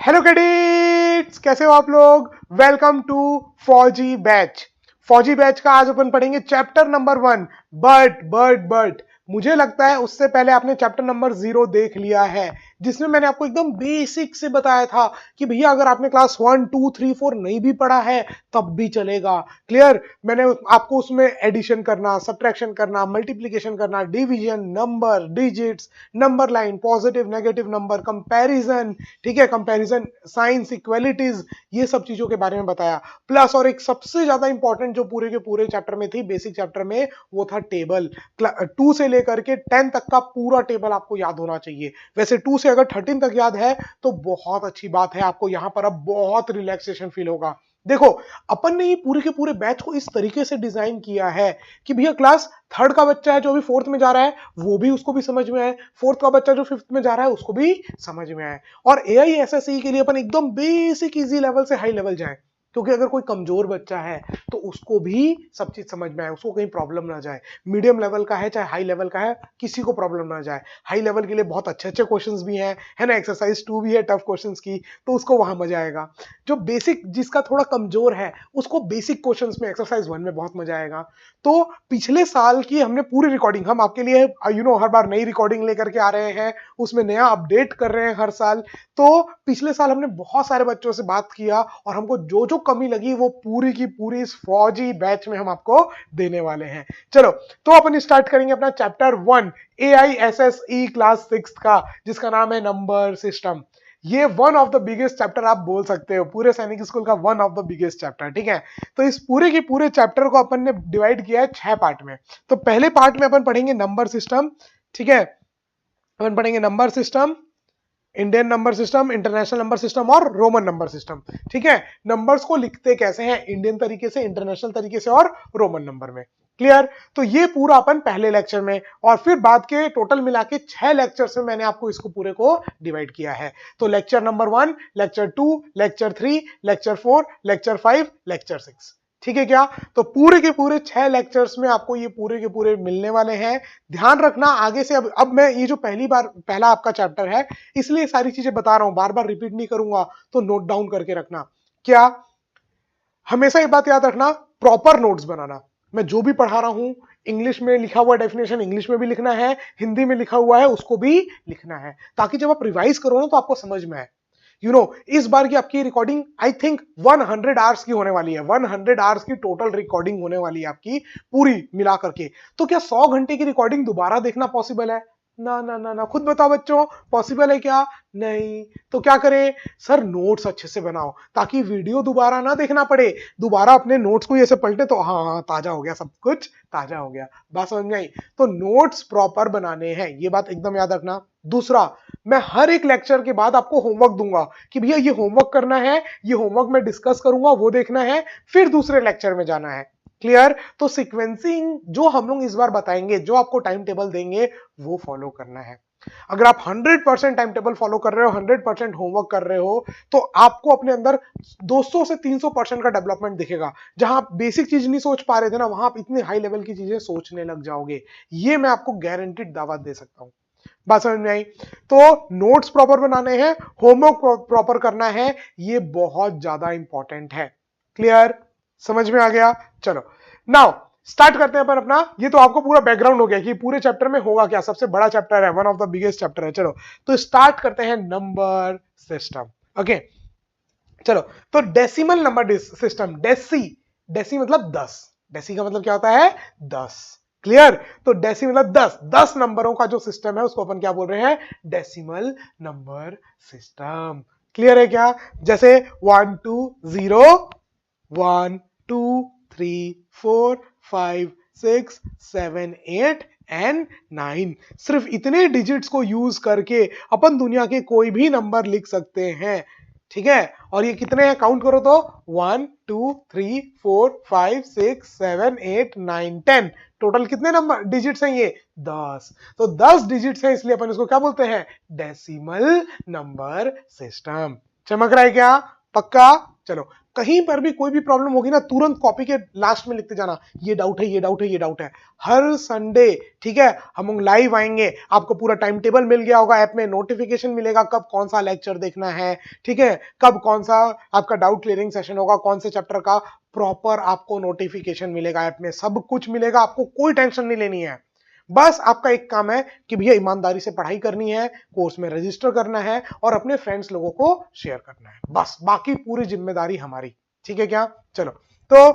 Hello cadets, कैसे हो आप लोग। वेलकम टू फौजी बैच। फौजी बैच का आज अपन पढ़ेंगे चैप्टर नंबर 1। बट मुझे लगता है उससे पहले आपने चैप्टर नंबर 0 देख लिया है, जिसमें मैंने आपको एकदम बेसिक से बताया था कि भैया अगर आपने क्लास 1 2 3 4 नहीं भी पढ़ा है तब भी चलेगा। क्लियर। मैंने आपको उसमें एडिशन करना, सब्ट्रैक्शन करना, मल्टीप्लीकेशन करना, division, number, digits, number line, positive negative number, comparison, ठीक है, कंपैरिजन साइंस, इक्वालिटीज, ये सब चीजों के बारे में बताया। प्लस और एक सबसे ज्यादा इंपॉर्टेंट जो पूरे के पूरे चैप्टर में थी, बेसिक चैप्टर में, वो था टेबल। 2 से लेकर के 10 तक का पूरा टेबल आपको याद होना चाहिए। वैसे 2 से अगर 13 तक याद है तो बहुत अच्छी बात है, आपको यहां पर अब बहुत रिलैक्सेशन फील होगा। देखो, अपन ने ये पूरे के पूरे बैच को इस तरीके से डिजाइन किया है कि भैया क्लास थर्ड का बच्चा है जो अभी फोर्थ में जा रहा है, वो भी उसको भी समझ में आए, फोर्थ का बच्चा जो फिफ्थ में जा रहा है उसको भी समझ में आए, और एआई एसएससी के लिए अपन एकदम बेसिक इजी लेवल से हाई लेवल जाए। क्योंकि अगर कोई कमजोर बच्चा है तो उसको भी सब चीज समझ में आए, उसको कहीं प्रॉब्लम ना जाए। मीडियम लेवल का है चाहे हाई लेवल का है, किसी को प्रॉब्लम ना जाए। हाई लेवल के लिए बहुत अच्छे अच्छे क्वेश्चंस भी हैं, है ना, एक्सरसाइज 2 भी है टफ क्वेश्चंस की, तो उसको वहां मजा आएगा। जो बेसिक जिसका थोड़ा कमजोर है उसको बेसिक क्वेश्चंस में, एक्सरसाइज 1 में बहुत मजा आएगा। तो पिछले साल की हमने पूरी रिकॉर्डिंग, हम आपके लिए हर बार नई रिकॉर्डिंग लेकर के आ रहे हैं, उसमें नया अपडेट कर रहे हैं हर साल। तो पिछले साल हमने बहुत सारे बच्चों से बात किया और हमको जो जो कमी लगी वो पूरी की पूरी इस फौजी बैच में हम आपको देने वाले हैं। चलो, तो अपन स्टार्ट करेंगे अपना चैप्टर 1 AISSE क्लास 6 का, जिसका नाम है नंबर सिस्टम। ये one of the biggest chapter आप बोल सकते हो, पूरे सैनिक स्कूल का one of the biggest chapter, ठीक है। तो इस पूरे के पूरे चैप्टर को अपन ने डिवाइड किया है 6 पार्ट में। तो पहले पार्ट में अपन पढ़ेंगे नंबर सिस्टम, ठीक है। अपन पढ़ेंगे number system, Indian number system, international number system और रोमन नंबर सिस्टम, ठीक है। नंबर्स को लिखते कैसे हैं, इंडियन तरीके से, इंटरनेशनल तरीके से और रोमन नंबर में। क्लियर। तो ये पूरा अपन पहले लेक्चर में, और फिर बाद के टोटल मिला के 6 लेक्चर्स में मैंने आपको इसको पूरे को डिवाइड किया है। तो lecture number 1, lecture 2, lecture 3, lecture 4, lecture 5, lecture 6, ठीक है क्या। तो पूरे के पूरे 6 लेक्चर्स में आपको ये पूरे के पूरे मिलने वाले हैं। ध्यान रखना आगे से, अब मैं ये जो पहला आपका चैप्टर है, इसलिए सारी चीजें बता रहा हूं, बार बार रिपीट नहीं करूंगा, तो नोट डाउन करके रखना। क्या, हमेशा ये बात याद रखना, प्रॉपर नोट्स बनाना। मैं जो भी पढ़ा रहा हूं, इंग्लिश में लिखा हुआ डेफिनेशन इंग्लिश में भी लिखना है, हिंदी में लिखा हुआ है उसको भी लिखना है, ताकि जब आप रिवाइज करो ना तो आपको समझ में आए। इस बार की आपकी रिकॉर्डिंग आई थिंक 100 आवर्स की होने वाली है, 100 आवर्स की टोटल रिकॉर्डिंग होने वाली है आपकी पूरी मिला करके। तो क्या 100 घंटे की रिकॉर्डिंग दोबारा देखना पॉसिबल है? ना ना ना ना, खुद बताओ बच्चों, पॉसिबल है क्या? नहीं। तो क्या करें सर, नोट्स अच्छे से बनाओ ताकि वीडियो दोबारा ना देखना पड़े, दोबारा अपने नोट्स को ऐसे पलटे तो हाँ हाँ ताजा हो गया, सब कुछ ताजा हो गया। बात समझ में आई? तो नोट्स प्रॉपर बनाने हैं, ये बात एकदम याद रखना। दूसरा, मैं हर एक लेक्चर के बाद आपको होमवर्क दूंगा कि भैया ये होमवर्क करना है, ये होमवर्क मैं डिस्कस करूंगा, वो देखना है, फिर दूसरे लेक्चर में जाना है। क्लियर। तो सीक्वेंसिंग जो हम लोग इस बार बताएंगे, जो आपको टाइम टेबल देंगे, वो फॉलो करना है। अगर आप 100% टाइम टेबल फॉलो कर रहे हो, 100% होमवर्क कर रहे हो, तो आपको अपने अंदर 200 से 300% का डेवलपमेंट दिखेगा। जहां आप बेसिक चीज नहीं सोच पा रहे थे ना, वहां आप इतनी हाई लेवल की चीजें सोचने लग जाओगे। ये मैं आपको गारंटीड दावा दे सकता हूं। बात समझ में आई? तो नोट्स प्रॉपर बनाने हैं, होमवर्क प्रॉपर करना है, ये बहुत ज्यादा इंपॉर्टेंट है। क्लियर, समझ में आ गया? चलो, नाउ स्टार्ट करते हैं अपन अपना। ये तो आपको पूरा बैकग्राउंड हो गया कि पूरे चैप्टर में होगा क्या, सबसे बड़ा चैप्टर है, one of the biggest chapter है। चलो, तो स्टार्ट करते हैं नंबर सिस्टम। ओके, चलो। तो decimal number system, deci, deci मतलब 10, डेसी का मतलब क्या होता है? 10। क्लियर। तो डेसी मतलब 10, 10 नंबरों का जो सिस्टम है उसको अपन क्या बोल रहे हैं? Decimal number system. क्लियर है क्या? जैसे 1 2 0, 1 2 3 4 5 6 7 8 एंड 9, सिर्फ इतने डिजिट्स को यूज करके अपन दुनिया के कोई भी नंबर लिख सकते हैं, ठीक है। और ये कितने हैं, काउंट करो तो 1 2 3 4 5 6 7 8 9 10, टोटल कितने नंबर डिजिट्स हैं ये? 10। तो 10 डिजिट्स हैं, इसलिए अपन इसको क्या बोलते हैं? Decimal number system. चमक रहा है क्या? पक्का? चलो, कहीं पर भी कोई भी प्रॉब्लम होगी ना, तुरंत कॉपी के लास्ट में लिखते जाना, ये डाउट है, ये डाउट है, ये डाउट है। हर संडे, ठीक है, हम लोग लाइव आएंगे, आपको पूरा टाइम टेबल मिल गया होगा, ऐप में नोटिफिकेशन मिलेगा कब कौन सा लेक्चर देखना है, ठीक है, कब कौन सा आपका डाउट क्लियरिंग सेशन होगा, कौन से चैप्टर का, प्रॉपर आपको नोटिफिकेशन मिलेगा, ऐप में सब कुछ मिलेगा, आपको कोई टेंशन नहीं लेनी है। बस आपका एक काम है कि भैया ईमानदारी से पढ़ाई करनी है, कोर्स में रजिस्टर करना है और अपने फ्रेंड्स लोगों को शेयर करना है, बस बाकी पूरी जिम्मेदारी हमारी। ठीक है क्या? चलो, तो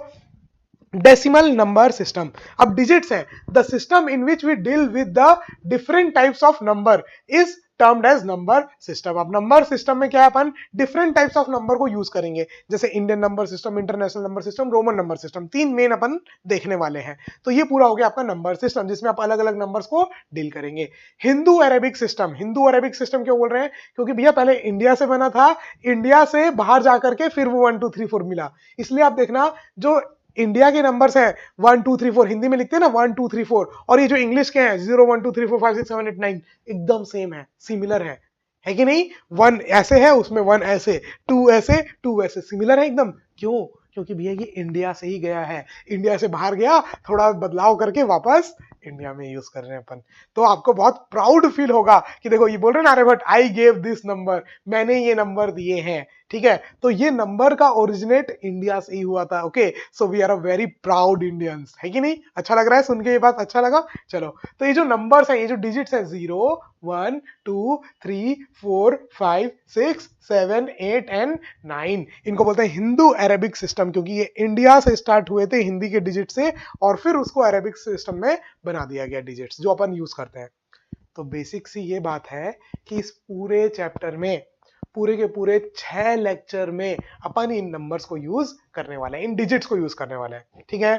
डेसिमल नंबर सिस्टम, अब डिजिट्स है, the system in which we deal with the different types of number is termed as number system. अब नंबर सिस्टम में क्या है, अपन डिफरेंट टाइप्स ऑफ नंबर को यूज करेंगे, जैसे Indian number system, international number system, Roman number system, तीन main अपन देखने वाले हैं। तो ये पूरा हो गया आपका नंबर सिस्टम, जिसमें आप अलग अलग नंबर्स को डील करेंगे। Hindu Arabic system, Hindu Arabic system क्यों बोल रहे हैं? क्योंकि भैया पहले इंडिया से बना था, इंडिया से बाहर जाकर के फिर वो 1 2 3 4 मिला, इसलिए आप देखना जो इंडिया के नंबर्स हैं 1 2 3 4 हिंदी में लिखते हैं ना 1 2 3 4, और ये जो इंग्लिश के हैं 0 1 2 3 4 5 6 7 8 9 एकदम सेम है, सिमिलर है कि नहीं? 1 ऐसे है, उसमें 1 ऐसे, 2 ऐसे, 2 ऐसे, सिमिलर है एकदम। क्यों? क्योंकि भैया ये इंडिया से ही गया है, इंडिया से बाहर गया, थोड़ा बदलाव करके वापस इंडिया में यूज कर रहे हैं अपन। तो आपको बहुत प्राउड फील होगा कि देखो ये बोल रहे हैं ना Aryabhata, I gave this number, मैंने ये नंबर दिए हैं, ठीक है, तो ये नंबर का ओरिजिनेट इंडिया से ही हुआ था। Okay, so we are a very proud Indians, है कि नहीं? अच्छा लग रहा है सुन के ये बात, अच्छा लगा? चलो, तो ये जो नंबर्स हैं, ये जो डिजिट्स हैं 0 1 2 3 4 5 6 7 8 एंड 9, इनको बोलते हैं हिंदू अरेबिक सिस्टम, क्योंकि ये इंडिया से स्टार्ट हुए थे हिंदी के डिजिट से, और फिर उसको अरेबिक सिस्टम में बना दिया गया डिजिट्स जो अपन यूज करते हैं। तो बेसिक सी ये बात है कि इस पूरे चैप्टर में, पूरे के पूरे 6 लेक्चर में अपन इन नंबर्स को यूज करने वाले हैं, इन डिजिट्स को यूज करने वाले हैं, ठीक है?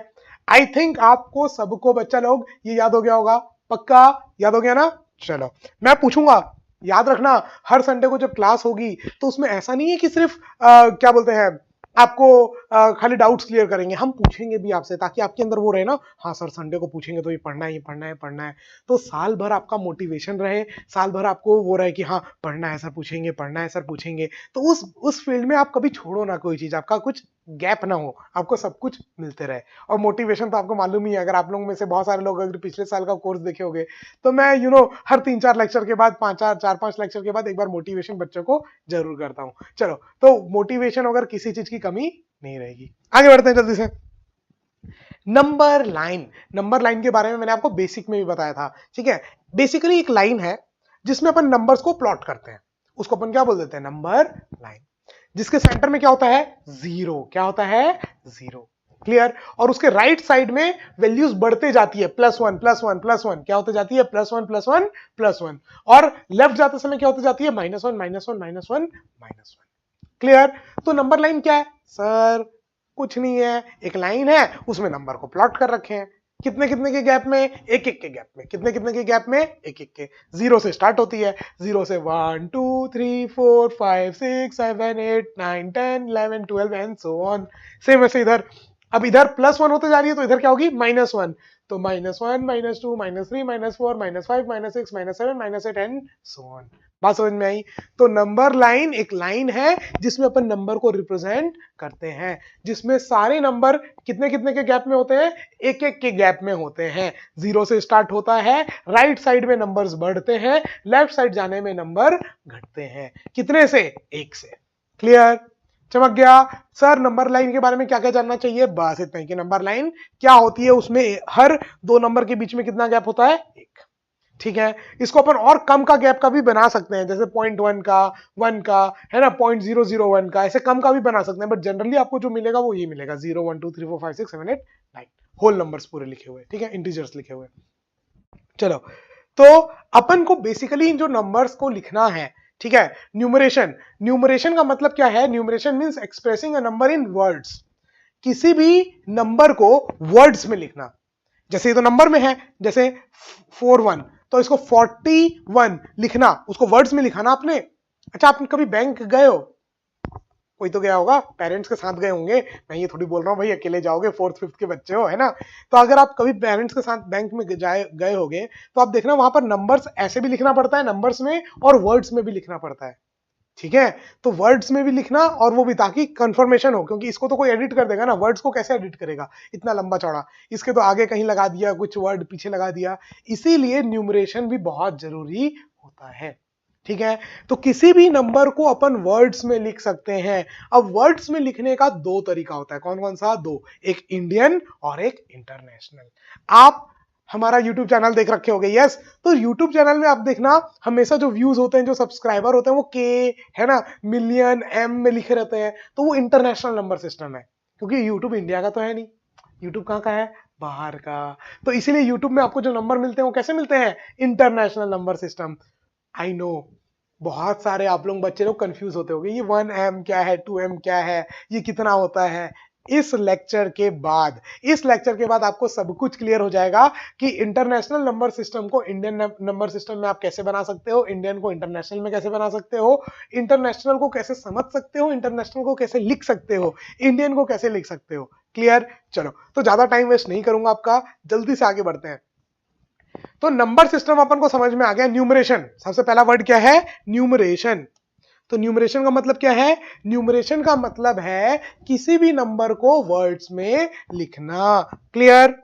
आई थिंक आपको सबको, बच्चा लोग, ये याद हो गया होगा, पक्का याद हो गया ना? चलो, मैं पूछूंगा, याद रखना, हर संडे को जब क्लास होगी तो उसमें ऐसा नहीं है कि सिर्फ क्या बोलते हैं, आपको खाली डाउट्स क्लियर करेंगे, हम पूछेंगे भी आपसे, ताकि आपके अंदर वो रहे ना, हाँ सर संडे को पूछेंगे तो ये पढ़ना है, ये पढ़ना है, पढ़ना है, तो साल भर आपका मोटिवेशन रहे, साल भर आपको वो रहे कि हाँ पढ़ना है सर पूछेंगे, पढ़ना है सर पूछेंगे, तो उस फील्ड में आप कभी छोड़ो ना कोई चीज, आपका कुछ गैप ना हो, आपको सब कुछ मिलते रहे। और मोटिवेशन तो आपको मालूम ही है, अगर आप लोगों में से बहुत सारे लोग अगर पिछले साल का कोर्स देखे होंगे, तो मैं हर 3 4 लेक्चर के बाद, 4 5 लेक्चर के बाद एक बार मोटिवेशन बच्चों को जरूर करता हूँ। चलो, तो मोटिवेशन अगर किसी चीज की कमी नहीं रहेगी। आगे बढ़ते हैं जल्दी से। नंबर लाइन, नंबर लाइन के बारे में मैंने आपको बेसिक में भी बताया था, ठीक है? बेसिकली एक लाइन है जिसमें अपन नंबर्स को प्लॉट करते हैं, उसको अपन क्या बोल देते हैं? नंबर लाइन, जिसके सेंटर में क्या होता है? जीरो। क्या होता है? जीरो। क्लियर? और उसके राइट साइड में वैल्यूज बढ़ते जाती है, +1 +1 +1, क्या होते जाती है? +1 +1 +1, और लेफ्ट जाते समय क्या होती जाती है? -1 -1 -1 -1। क्लियर? तो नंबर लाइन क्या है सर? कुछ नहीं है, एक लाइन है, उसमें नंबर को प्लॉट कर रखे हैं, कितने कितने के गैप में? एक एक के गैप में। कितने कितने के गैप में? एक एक के। जीरो से स्टार्ट होती है, जीरो से 1 2 3 4 5 6 7 8 9 10 11 12 एंड सो ऑन। सेम वैसे इधर, अब इधर +1 होते जा रही है तो इधर क्या होगी? -1, तो -1 -2 -3 -4 -5 -6 -7 -8 एंड सो ऑन। बात समझ में आई? तो नंबर लाइन एक लाइन है जिसमें अपन नंबर को रिप्रेजेंट करते हैं, जिसमें सारे नंबर कितने कितने के गैप में होते हैं? एक एक के गैप में होते हैं। जीरो से स्टार्ट होता है, राइट साइड में नंबर्स बढ़ते हैं, लेफ्ट साइड जाने में नंबर घटते हैं। कितने से? एक से। क्लियर? चमक गया? सर नंबर लाइन के बारे में क्या क्या जानना चाहिए? बस इतना ही कि नंबर लाइन क्या होती है, उसमें हर दो नंबर के बीच में कितना गैप होता है? एक। ठीक है? इसको अपन और कम का गैप का भी बना सकते हैं, जैसे 0.1 का, 1 का, है ना, 0.001 का, ऐसे कम का भी बना सकते हैं, बट जनरली आपको जो मिलेगा वो ये मिलेगा, 0 1 2 3 4 5 6 7 8 9, होल नंबर्स पूरे लिखे हुए, ठीक है, इंटीजर्स लिखे हुए। चलो, तो अपन को बेसिकली इन जो नंबर्स को लिखना है, ठीक है, न्यूमरेशन, न्यूमरेशन का मतलब क्या है? Numeration means expressing a number in words, किसी भी नंबर को वर्ड्स में लिखना। जैसे ये तो नंबर में है, जैसे 41, तो इसको 41 लिखना, उसको वर्ड्स में लिखा ना आपने। अच्छा, आप कभी बैंक गए हो? कोई तो गया होगा, पेरेंट्स के साथ गए होंगे, मैं ये थोड़ी बोल रहा हूँ भाई अकेले जाओगे, 4th 5th के बच्चे हो, है ना? तो अगर आप कभी पेरेंट्स के साथ बैंक में गए होगे, तो आप देखना वहां पर नंबर्स ऐसे भी लिखना पड़ता है, नंबर्स में, और वर्ड्स में भी लिखना पड़ता है। ठीक है, तो वर्ड्स में भी लिखना और वो भी ताकि कंफर्मेशन हो, क्योंकि इसको तो कोई एडिट कर देगा ना, वर्ड्स को कैसे एडिट करेगा इतना लंबा चौड़ा, इसके तो आगे कहीं लगा दिया, कुछ वर्ड पीछे लगा दिया, इसीलिए न्यूमरेशन भी बहुत जरूरी होता है। ठीक है, तो किसी भी नंबर को अपन वर्ड्स में लिख सकते हैं। अब वर्ड्स में लिखने का दो तरीका होता है, कौन कौन सा? दो, एक इंडियन और एक इंटरनेशनल। आप हमारा YouTube चैनल देख रखे होंगे, यस, तो YouTube चैनल में आप देखना हमेशा जो व्यूज होते हैं, जो सब्सक्राइबर होते हैं, वो के है ना, मिलियन एम में लिखे रहते हैं, तो वो इंटरनेशनल नंबर सिस्टम है, क्योंकि YouTube इंडिया का तो है नहीं, YouTube कहाँ का है? बाहर का। तो इसीलिए YouTube में आपको जो नंबर मिलते हैं वो कैसे मिलते हैं? International number system. I know बहुत सारे आप लोग बच्चे लोग कंफ्यूज होते होंगे, ये 1M क्या है, 2M क्या है, ये कितना होता है। इस लेक्चर के बाद आपको सब कुछ क्लियर हो जाएगा कि इंटरनेशनल नंबर सिस्टम को इंडियन नंबर सिस्टम में आप कैसे बना सकते हो, इंडियन को इंटरनेशनल में कैसे बना सकते हो, इंटरनेशनल को कैसे समझ सकते हो, इंटरनेशनल को कैसे लिख सकते हो, इंडियन को कैसे लिख सकते हो। क्लियर? चलो, तो ज्यादा टाइम वेस्ट नहीं करूंगा आपका, जल्दी से आगे बढ़ते हैं। तो नंबर सिस्टम अपन को समझ में आ गया। न्यूमरेशन, सबसे पहला वर्ड क्या है? न्यूमरेशन। तो न्यूमरेशन का मतलब क्या है? न्यूमरेशन का मतलब है किसी भी नंबर को वर्ड्स में लिखना। क्लियर?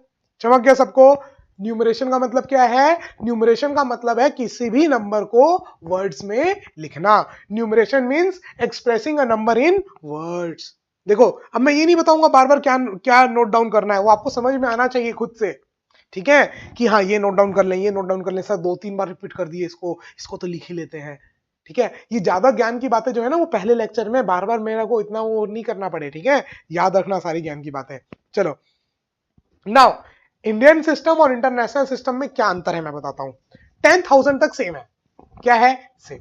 चमक गया सबको? न्यूमरेशन का मतलब क्या है? न्यूमरेशन का मतलब है किसी भी नंबर को वर्ड्स में लिखना। Numeration means expressing a number in words. देखो, अब मैं ये नहीं बताऊंगा बार बार क्या क्या नोट डाउन करना है, वो आपको समझ में आना चाहिए खुद से। ठीक है, कि हाँ ये नोट डाउन कर लें, ये नोट डाउन कर लें, सर 2-3 बार रिपीट कर दिए, इसको तो लिख ही लेते हैं। ठीक है, ये ज्यादा ज्ञान की बातें जो है ना, वो पहले लेक्चर में बार बार मेरे को इतना वो नहीं करना पड़े। ठीक है, याद रखना सारी ज्ञान की बातें। चलो, नाउ इंडियन सिस्टम और इंटरनेशनल सिस्टम में क्या अंतर है मैं बताता हूं। 10,000 तक सेम है। क्या है? सेम।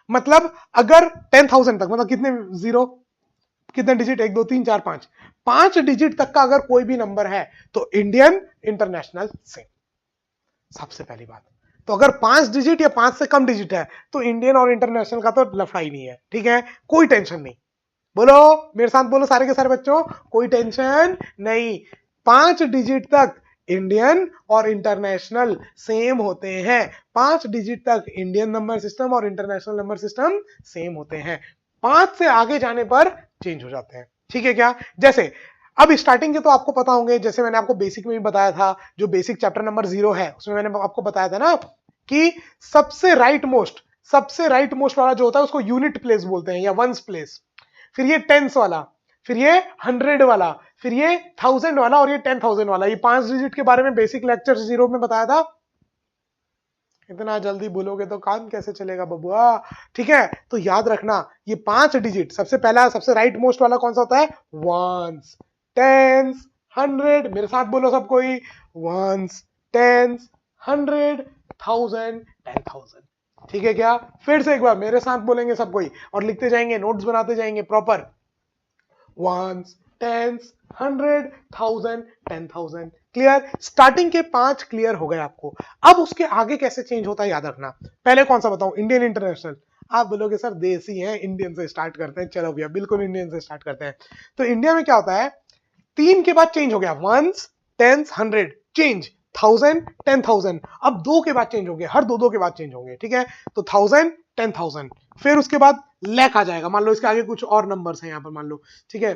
मतलब अगर 10,000 तक, मतलब कितने जीरो, कितने डिजिट? 1 2 3 4 5, 5 डिजिट तक का अगर कोई भी नंबर है तो इंडियन इंटरनेशनल सेम। सबसे पहली बात, तो अगर 5 डिजिट या 5 से कम डिजिट है तो इंडियन और इंटरनेशनल का तो लफड़ा ही नहीं है। ठीक है, कोई टेंशन नहीं। बोलो मेरे साथ, बोलो सारे के सारे बच्चों, कोई टेंशन नहीं। 5 डिजिट तक इंडियन और इंटरनेशनल सेम होते हैं। 5 डिजिट तक इंडियन नंबर सिस्टम और इंटरनेशनल नंबर सिस्टम सेम होते हैं। 5 से आगे जाने पर चेंज हो जाते हैं। ठीक है क्या? जैसे अब स्टार्टिंग के तो आपको पता होंगे, जैसे मैंने आपको बेसिक में भी बताया था, जो बेसिक चैप्टर नंबर 0 है उसमें मैंने आपको बताया था ना कि सबसे राइट मोस्ट वाला जो होता है उसको यूनिट प्लेस बोलते हैं या वंस प्लेस, फिर ये टेंस वाला, फिर ये 100 वाला, फिर ये 1000 वाला और ये 10,000 वाला। ये 5 डिजिट के बारे में बेसिक लेक्चर 0 में बताया था। इतना जल्दी बोलोगे तो काम कैसे चलेगा बबुआ? ठीक है, तो याद रखना ये 5 डिजिट, सबसे पहला सबसे राइट मोस्ट वाला कौन सा होता है? Ones, tens, 100। मेरे साथ बोलो सब कोई, वंस, टेंस, 100, 1000, 10,000। ठीक है क्या? फिर से एक बार मेरे साथ बोलेंगे सब कोई और लिखते जाएंगे, नोट्स बनाते जाएंगे proper. Ones, tens, 100, 1000, 10,000। Clear? Starting के 5 क्लियर हो गए आपको। अब उसके आगे कैसे चेंज होता है याद रखना। पहले कौन सा बताऊं? Indian international. आप बोलोगे सर देसी है, इंडियन से स्टार्ट करते हैं। चलो भैया, बिल्कुल इंडियन से स्टार्ट करते हैं। तो इंडिया में क्या होता है? 3 के बाद चेंज हो गया, वंस, टेंस, 100 चेंज, 1000, 10,000। अब 2 के बाद चेंज होंगे, हर 2 के बाद चेंज होंगे। ठीक है, तो 1000, 10,000, फिर उसके बाद लैक आ जाएगा। मान लो इसके आगे कुछ और नंबर्स हैं यहां पर, मान लो। ठीक है,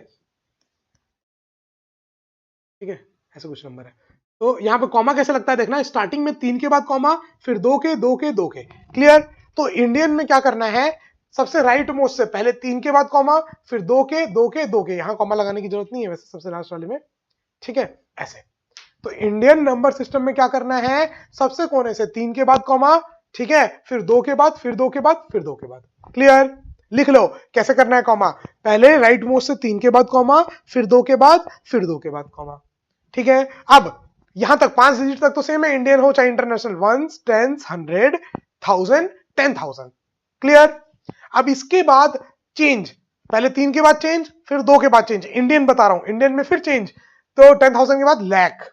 ठीक है, ऐसे कुछ नंबर है। तो यहां पे कॉमा कैसे लगता है देखना, स्टार्टिंग में 3 के बाद कॉमा, फिर 2 के, 2 के, 2 के। क्लियर? तो इंडियन में क्या करना है? सबसे राइट मोस्ट से पहले 3 के बाद कॉमा, फिर 2 के, 2 के, 2 के। यहां कॉमा लगाने की जरूरत नहीं है वैसे सबसे लास्ट वाले में। ठीक है, ऐसे। तो इंडियन नंबर सिस्टम में क्या करना है? सबसे कोने से 3 के बाद कॉमा, ठीक है, फिर 2 के बाद, फिर 2 के बाद, फिर 2 के बाद। क्लियर? लिख लो कैसे करना है कॉमा। पहले राइट मोस्ट से 3 के बाद कॉमा, फिर 2 के बाद, फिर 2 के बाद कॉमा। ठीक है, अब यहां तक 5 डिजिट तक तो सेम है, इंडियन हो चाहे इंटरनेशनल। Once, tens, 100, 1000, 10,000। क्लियर? अब इसके बाद चेंज, पहले 3 के बाद चेंज, फिर 2 के बाद चेंज। इंडियन बता रहा हूं, इंडियन में फिर चेंज, तो 10,000 के बाद लैख,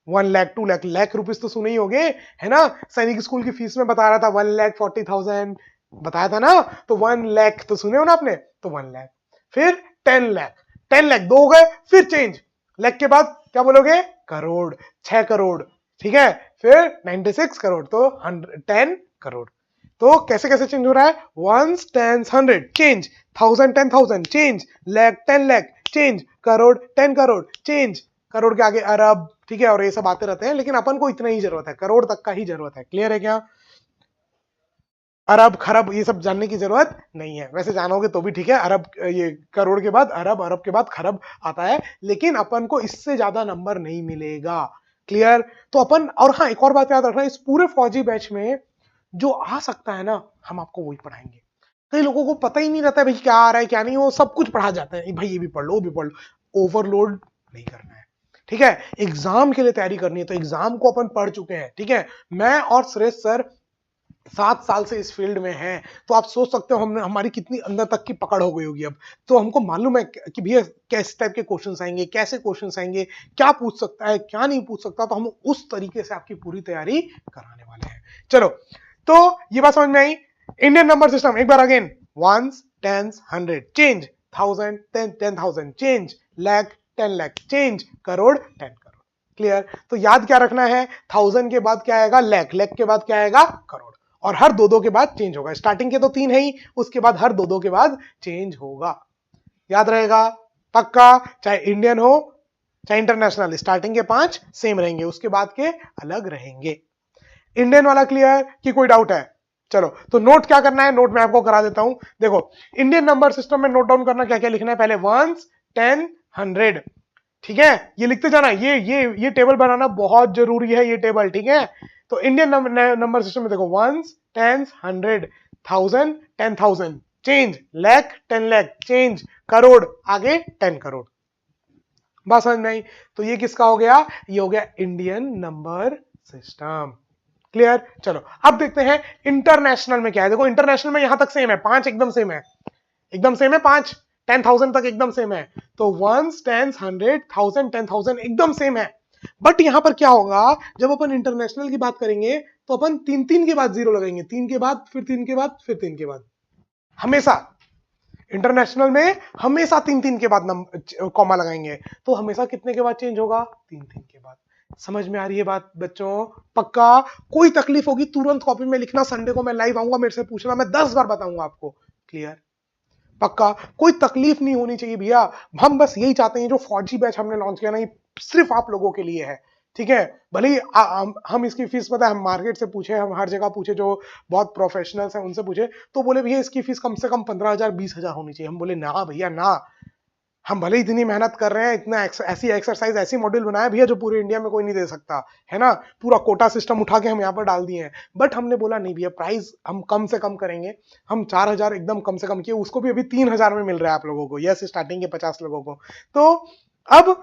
1 लाख, 2 लाख, लाख रुपीज तो सुने ही होंगे, है ना? सैनिक स्कूल की फीस में बता रहा था 1,40,000 बताया था ना, तो 1 लाख तो सुने हो ना आपने, तो 1 लाख, फिर 10 लाख, 10 लाख 2 हो गए, फिर चेंज, लाख के बाद क्या बोलोगे? करोड़, 6 करोड़। ठीक है, फिर 96 करोड़, तो 10 करोड़। तो कैसे कैसे चेंज हो रहा है, ones tens hundred change, thousand 10,000 change, lakh 10 lakh change, crore 10 crore change, crore के आगे अरब, ठीक है, और ये सब आते रहते हैं, लेकिन अपन को इतना ही जरूरत है, करोड़ तक का ही जरूरत है। क्लियर है क्या? अरब खरब ये सब जानने की जरूरत नहीं है, वैसे जानोगे तो भी ठीक है, अरब ये करोड़ के बाद अरब, अरब के बाद खरब आता है, लेकिन अपन को इससे ज्यादा नंबर नहीं मिलेगा। क्लियर? तो अपन, और हाँ एक और बात याद रखना, इस पूरे फौजी बैच में जो आ सकता है ना, हम आपको वही पढ़ाएंगे। कई लोगों को पता ही नहीं रहता है भाई क्या आ रहा है क्या नहीं, वो सब कुछ पढ़ा जाता है, भाई ये भी पढ़ लो वो भी पढ़ लो, ओवरलोड नहीं करना है। ठीक है, एग्जाम के लिए तैयारी करनी है तो एग्जाम को अपन पढ़ चुके हैं। ठीक है, मैं और सुरेश सर 7 साल से इस फील्ड में हैं, तो आप सोच सकते हो हमने हमारी कितनी अंदर तक की पकड़ हो गई होगी अब। तो हमको मालूम है कि भैया कैसे टाइप के क्वेश्चंस आएंगे, कैसे क्वेश्चंस आएंगे, क्या पूछ सकता है क्या नहीं पूछ सकता, तो हम उस तरीके से आपकी पूरी तैयारी कराने वाले हैं। चलो, तो ये बात समझ में आई। इंडियन नंबर सिस्टम एक बार again, ones tens hundred change, thousand 10,000 change, lakh 10 lakh change, crore 10 crore. Clear? तो याद क्या रखना है, थाउजेंड के बाद क्या आएगा लाख, लाख के बाद क्या आएगा करोड़, और हर दो दो के बाद चेंज होगा। स्टार्टिंग के तो 3 है ही, उसके बाद हर दो दो के बाद चेंज होगा। याद रहेगा पक्का? चाहे इंडियन हो चाहे इंटरनेशनल, स्टार्टिंग के 5 सेम रहेंगे, उसके बाद के अलग रहेंगे। इंडियन वाला क्लियर कि कोई डाउट है? चलो, तो नोट क्या करना है, नोट मैं आपको करा देता हूं। देखो, इंडियन नंबर सिस्टम में नोट डाउन करना क्या क्या लिखना है, पहले वंस 10 100। ठीक है, ये लिखते जाना, ये टेबल बनाना बहुत जरूरी है, ये टेबल। ठीक है, तो इंडियन नंबर सिस्टम में देखो, once tens 100, thousand 10,000 change, lakh 10 lakh change, crore आगे 10 करोड़। बात समझ में आई? तो ये किसका हो गया, ये हो गया इंडियन नंबर सिस्टम। क्लियर? चलो अब देखते हैं इंटरनेशनल में क्या है। देखो इंटरनेशनल में यहां तक सेम है, 5 एकदम सेम है, एकदम सेम है, 5 10,000 तक एकदम सेम है। तो वंस टेंस 100 थाउजेंड 10,000 एकदम सेम है। बट यहां पर क्या होगा, जब अपन इंटरनेशनल की बात करेंगे तो अपन 3 3 के बाद जीरो लगाएंगे, 3 के बाद फिर 3 के बाद फिर 3 के बाद, हमेशा इंटरनेशनल में हमेशा 3 3 के बाद कॉमा लगाएंगे। तो हमेशा कितने के बाद चेंज होगा, 3 3 के बाद। समझ में आ रही है बात बच्चों? पक्का? कोई तकलीफ होगी तुरंत कॉपी में लिखना, संडे को मैं लाइव आऊंगा, मेरे से पूछना, मैं 10 बार बताऊंगा आपको। क्लियर? पक्का? कोई तकलीफ नहीं होनी चाहिए भैया, हम बस यही चाहते हैं, जो फौजी बैच हमने लॉन्च किया ना, ये सिर्फ आप लोगों के लिए है। ठीक है, भले ही हम इसकी फीस पता है, हम मार्केट से पूछे, हम हर जगह पूछे, जो बहुत प्रोफेशनल्स हैं उनसे पूछे, तो बोले भैया इसकी फीस कम से कम 15,000 20,000 होनी चाहिए। हम बोले ना भैया ना, हम भले ही इतनी मेहनत कर रहे हैं, इतना ऐसी एक्सरसाइज ऐसी मॉड्यूल बनाया भैया जो पूरे इंडिया में कोई नहीं दे सकता है ना, पूरा कोटा सिस्टम उठा के हम यहाँ पर डाल दिए हैं। बट हमने बोला नहीं भैया, प्राइस हम कम से कम करेंगे, हम 4,000 एकदम कम से कम किए, उसको भी अभी 3,000 में मिल रहा है आप लोगों को, यस, स्टार्टिंग के 50 लोगों को। तो अब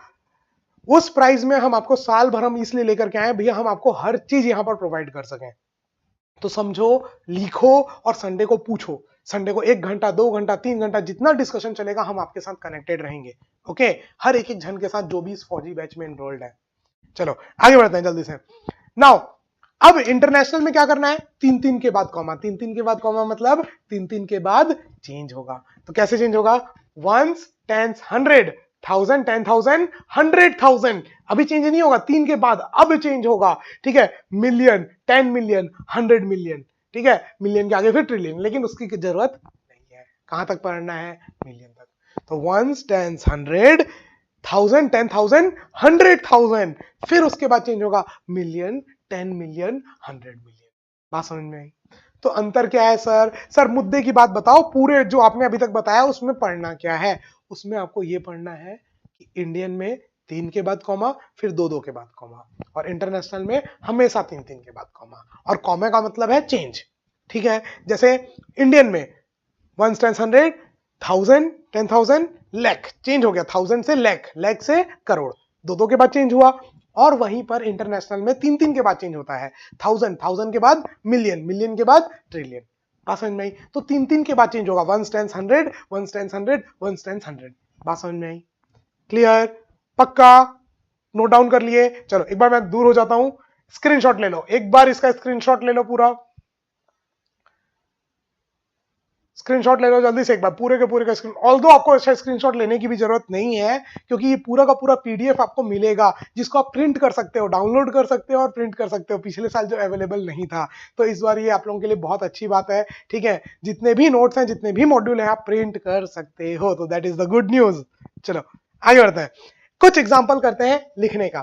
उस प्राइस में हम आपको साल भर हम इसलिए लेकर के आए भैया, हम आपको हर चीज यहाँ पर प्रोवाइड कर सकें। तो समझो, लिखो और संडे को पूछो, संडे को 1 घंटा 2 घंटा 3 घंटा जितना डिस्कशन चलेगा, हम आपके साथ कनेक्टेड रहेंगे। ओके, हर एक एक जन के साथ जो भी इस फौजी बैच में एनरोल्ड है। चलो आगे बढ़ते हैं जल्दी से। नाउ अब इंटरनेशनल में क्या करना है, 3 3 के बाद कॉमा, 3 3 के बाद कॉमा मतलब 3 3 के बाद चेंज होगा। तो कैसे चेंज होगा, वंस टेंस 100 थाउजेंड 10,000 100,000, अभी चेंज नहीं होगा, 3 के बाद अब चेंज होगा। ठीक है, मिलियन 10 मिलियन 100 मिलियन, ठीक है, मिलियन के आगे फिर ट्रिलियन, लेकिन उसकी जरूरत नहीं है, कहां तक पढ़ना है, मिलियन तक। तो वंस टेंस 100 थाउजेंड 10,000 100,000, फिर उसके बाद चेंज होगा मिलियन 10 मिलियन 100 मिलियन। बात समझ में आई? तो अंतर क्या है सर? सर मुद्दे की बात बताओ, पूरे जो आपने अभी तक बताया उसमें पढ़ना क्या है? उसमें आपको यह पढ़ना है कि इंडियन में 3 के बाद कॉमा, फिर 2 2 के बाद कॉमा, और इंटरनेशनल में हमेशा 3 3 के बाद कॉमा, और कॉमा का मतलब है चेंज। ठीक है, जैसे इंडियन में once tens 100 thousand 10,000 lakh, change हो गया, थाउजेंड से लाख, लाख से करोड़, 2 2 के बाद चेंज हुआ। और वहीं पर इंटरनेशनल में 3 3 के बाद चेंज होता है, थाउजेंड, थाउजेंड के बाद मिलियन, मिलियन के बाद ट्रिलियन। बात समझ में आई? तो 3 3 के बाद चेंज होगा, once tens 100 once tens 100 once tens 100। बात समझ में आई? क्लियर? पक्का? नोट डाउन कर लिए? चलो एक बार मैं दूर हो जाता हूं, स्क्रीनशॉट ले लो, एक बार इसका स्क्रीनशॉट ले लो पूरा। स्क्रीनशॉट ले लो जल्दी से एक बार पूरे के पूरे का स्क्रीन, ऑल्दो आपको अच्छा स्क्रीनशॉट लेने की भी जरूरत नहीं है क्योंकि ये पूरा का पूरा पीडीएफ आपको मिलेगा जिसको आप प्रिंट कर सकते हो, डाउनलोड कर सकते हो और प्रिंट कर सकते हो। पिछले साल जो अवेलेबल नहीं था, तो इस बार ये आप लोगों के लिए बहुत अच्छी बात है। ठीक है, जितने भी नोट्स हैं, जितने भी मॉड्यूल हैं, आप प्रिंट कर सकते हो, तो that is the good news. चलो आगे बढ़ते हैं, कुछ एग्जाम्पल करते हैं लिखने का।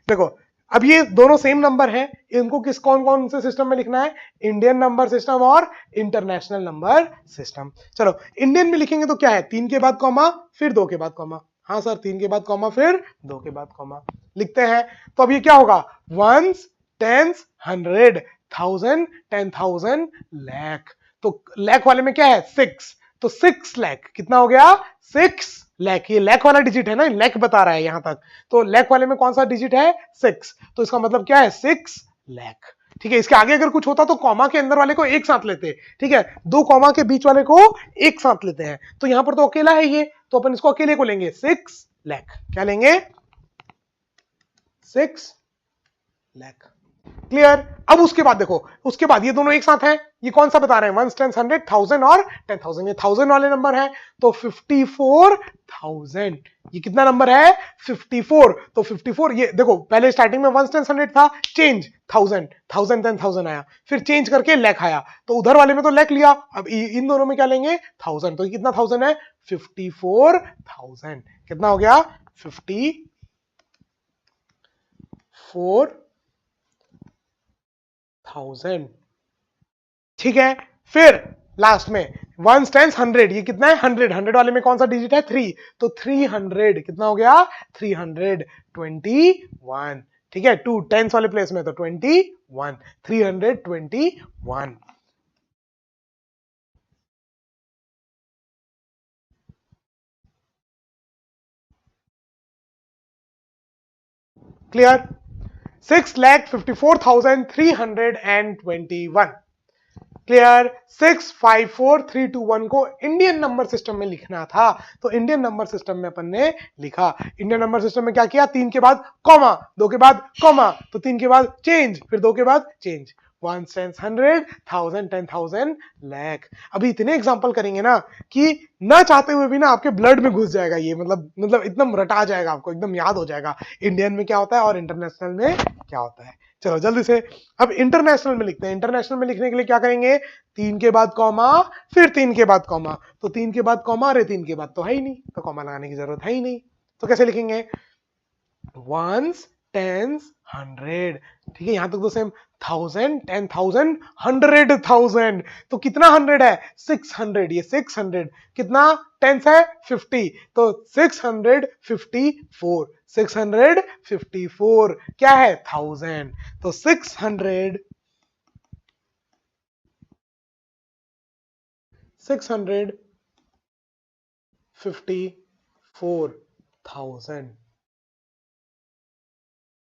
देखो अब ये दोनों सेम नंबर है, इनको किस कौन कौन से सिस्टम में लिखना है, इंडियन नंबर सिस्टम और इंटरनेशनल नंबर सिस्टम। चलो इंडियन में लिखेंगे तो क्या है, 3 के बाद कॉमा फिर 2 के बाद कॉमा। हाँ सर 3 के बाद कॉमा फिर 2 के बाद कॉमा लिखते हैं। तो अब ये क्या होगा, वंस, टेंस, 100, 1000, 10,000, लाख। तो लाख वाले में क्या है 6, तो 6 लाख कितना हो गया, 6 लाख। ये लाख वाला डिजिट है ना, लाख बता रहा है यहां तक, तो लाख वाले में कौन सा डिजिट है 6, तो इसका मतलब क्या है 6 लाख। ठीक है, इसके आगे अगर कुछ होता तो कॉमा के अंदर वाले को एक साथ लेते, ठीक है, 2 कॉमा के बीच वाले को एक साथ लेते हैं, तो यहां पर तो अकेला है ये, तो अपन इसको अकेले को लेंगे 6 लाख। क्या लेंगे, 6 लाख। क्लियर। अब उसके बाद देखो, उसके बाद ये दोनों एक साथ हैं, ये कौन सा बता रहे हैं, 1, 10, 100, 1000 और 10,000, ये 1000 वाले नंबर है, तो 54,000। ये कितना नंबर है 54, तो 54 ये देखो पहले स्टार्टिंग में 1, 10, 100 था, चेंज 1000, 1000 10,000 आया, फिर चेंज करके लाख आया, तो उधर वाले में तो लाख लिया, अब इन दोनों में क्या लेंगे 1000, तो ये कितना 1000 है 54,000। कितना हो गया 54,000। ठीक है, फिर लास्ट में 1, 10, 100, ये कितना है 100, 100 वाले में कौन सा डिजिट है 3, तो 300 कितना हो गया 321। ठीक है, 2 टेंस वाले प्लेस में तो 21, 321। क्लियर, 6,54,321। क्लियर, 654,321 को इंडियन नंबर सिस्टम में लिखना था, तो इंडियन नंबर सिस्टम में अपन ने लिखा। इंडियन नंबर सिस्टम में क्या किया, 3 के बाद कॉमा, 2 के बाद कॉमा, तो 3 के बाद चेंज, फिर 2 के बाद चेंज, 1, 10, 100, 1000, 10,000, लाख। अभी इतने एग्जांपल करेंगे ना कि ना चाहते हुए भी ना आपके ब्लड में घुस जाएगा ये, मतलब एकदम रटा जाएगा, आपको एकदम याद हो जाएगा इंडियन में क्या होता है और इंटरनेशनल में क्या होता है। चलो जल्दी से अब इंटरनेशनल में लिखते हैं। इंटरनेशनल में लिखने के लिए क्या करेंगे, 3 के बाद कॉमा फिर 3 के बाद कॉमा, तो 3 के बाद कॉमा, अरे 3 के बाद तो है ही नहीं, तो कॉमा लगाने की जरूरत है ही नहीं, तो कैसे लिखेंगे, वंस, टेंस, 100। ठीक है, यहां तक तो सेम, 1000, 10,000, 100,000, तो कितना 100 है 600, ये 600, कितना टेंस है 50, तो 654, 654 क्या है 1000, तो 654,000।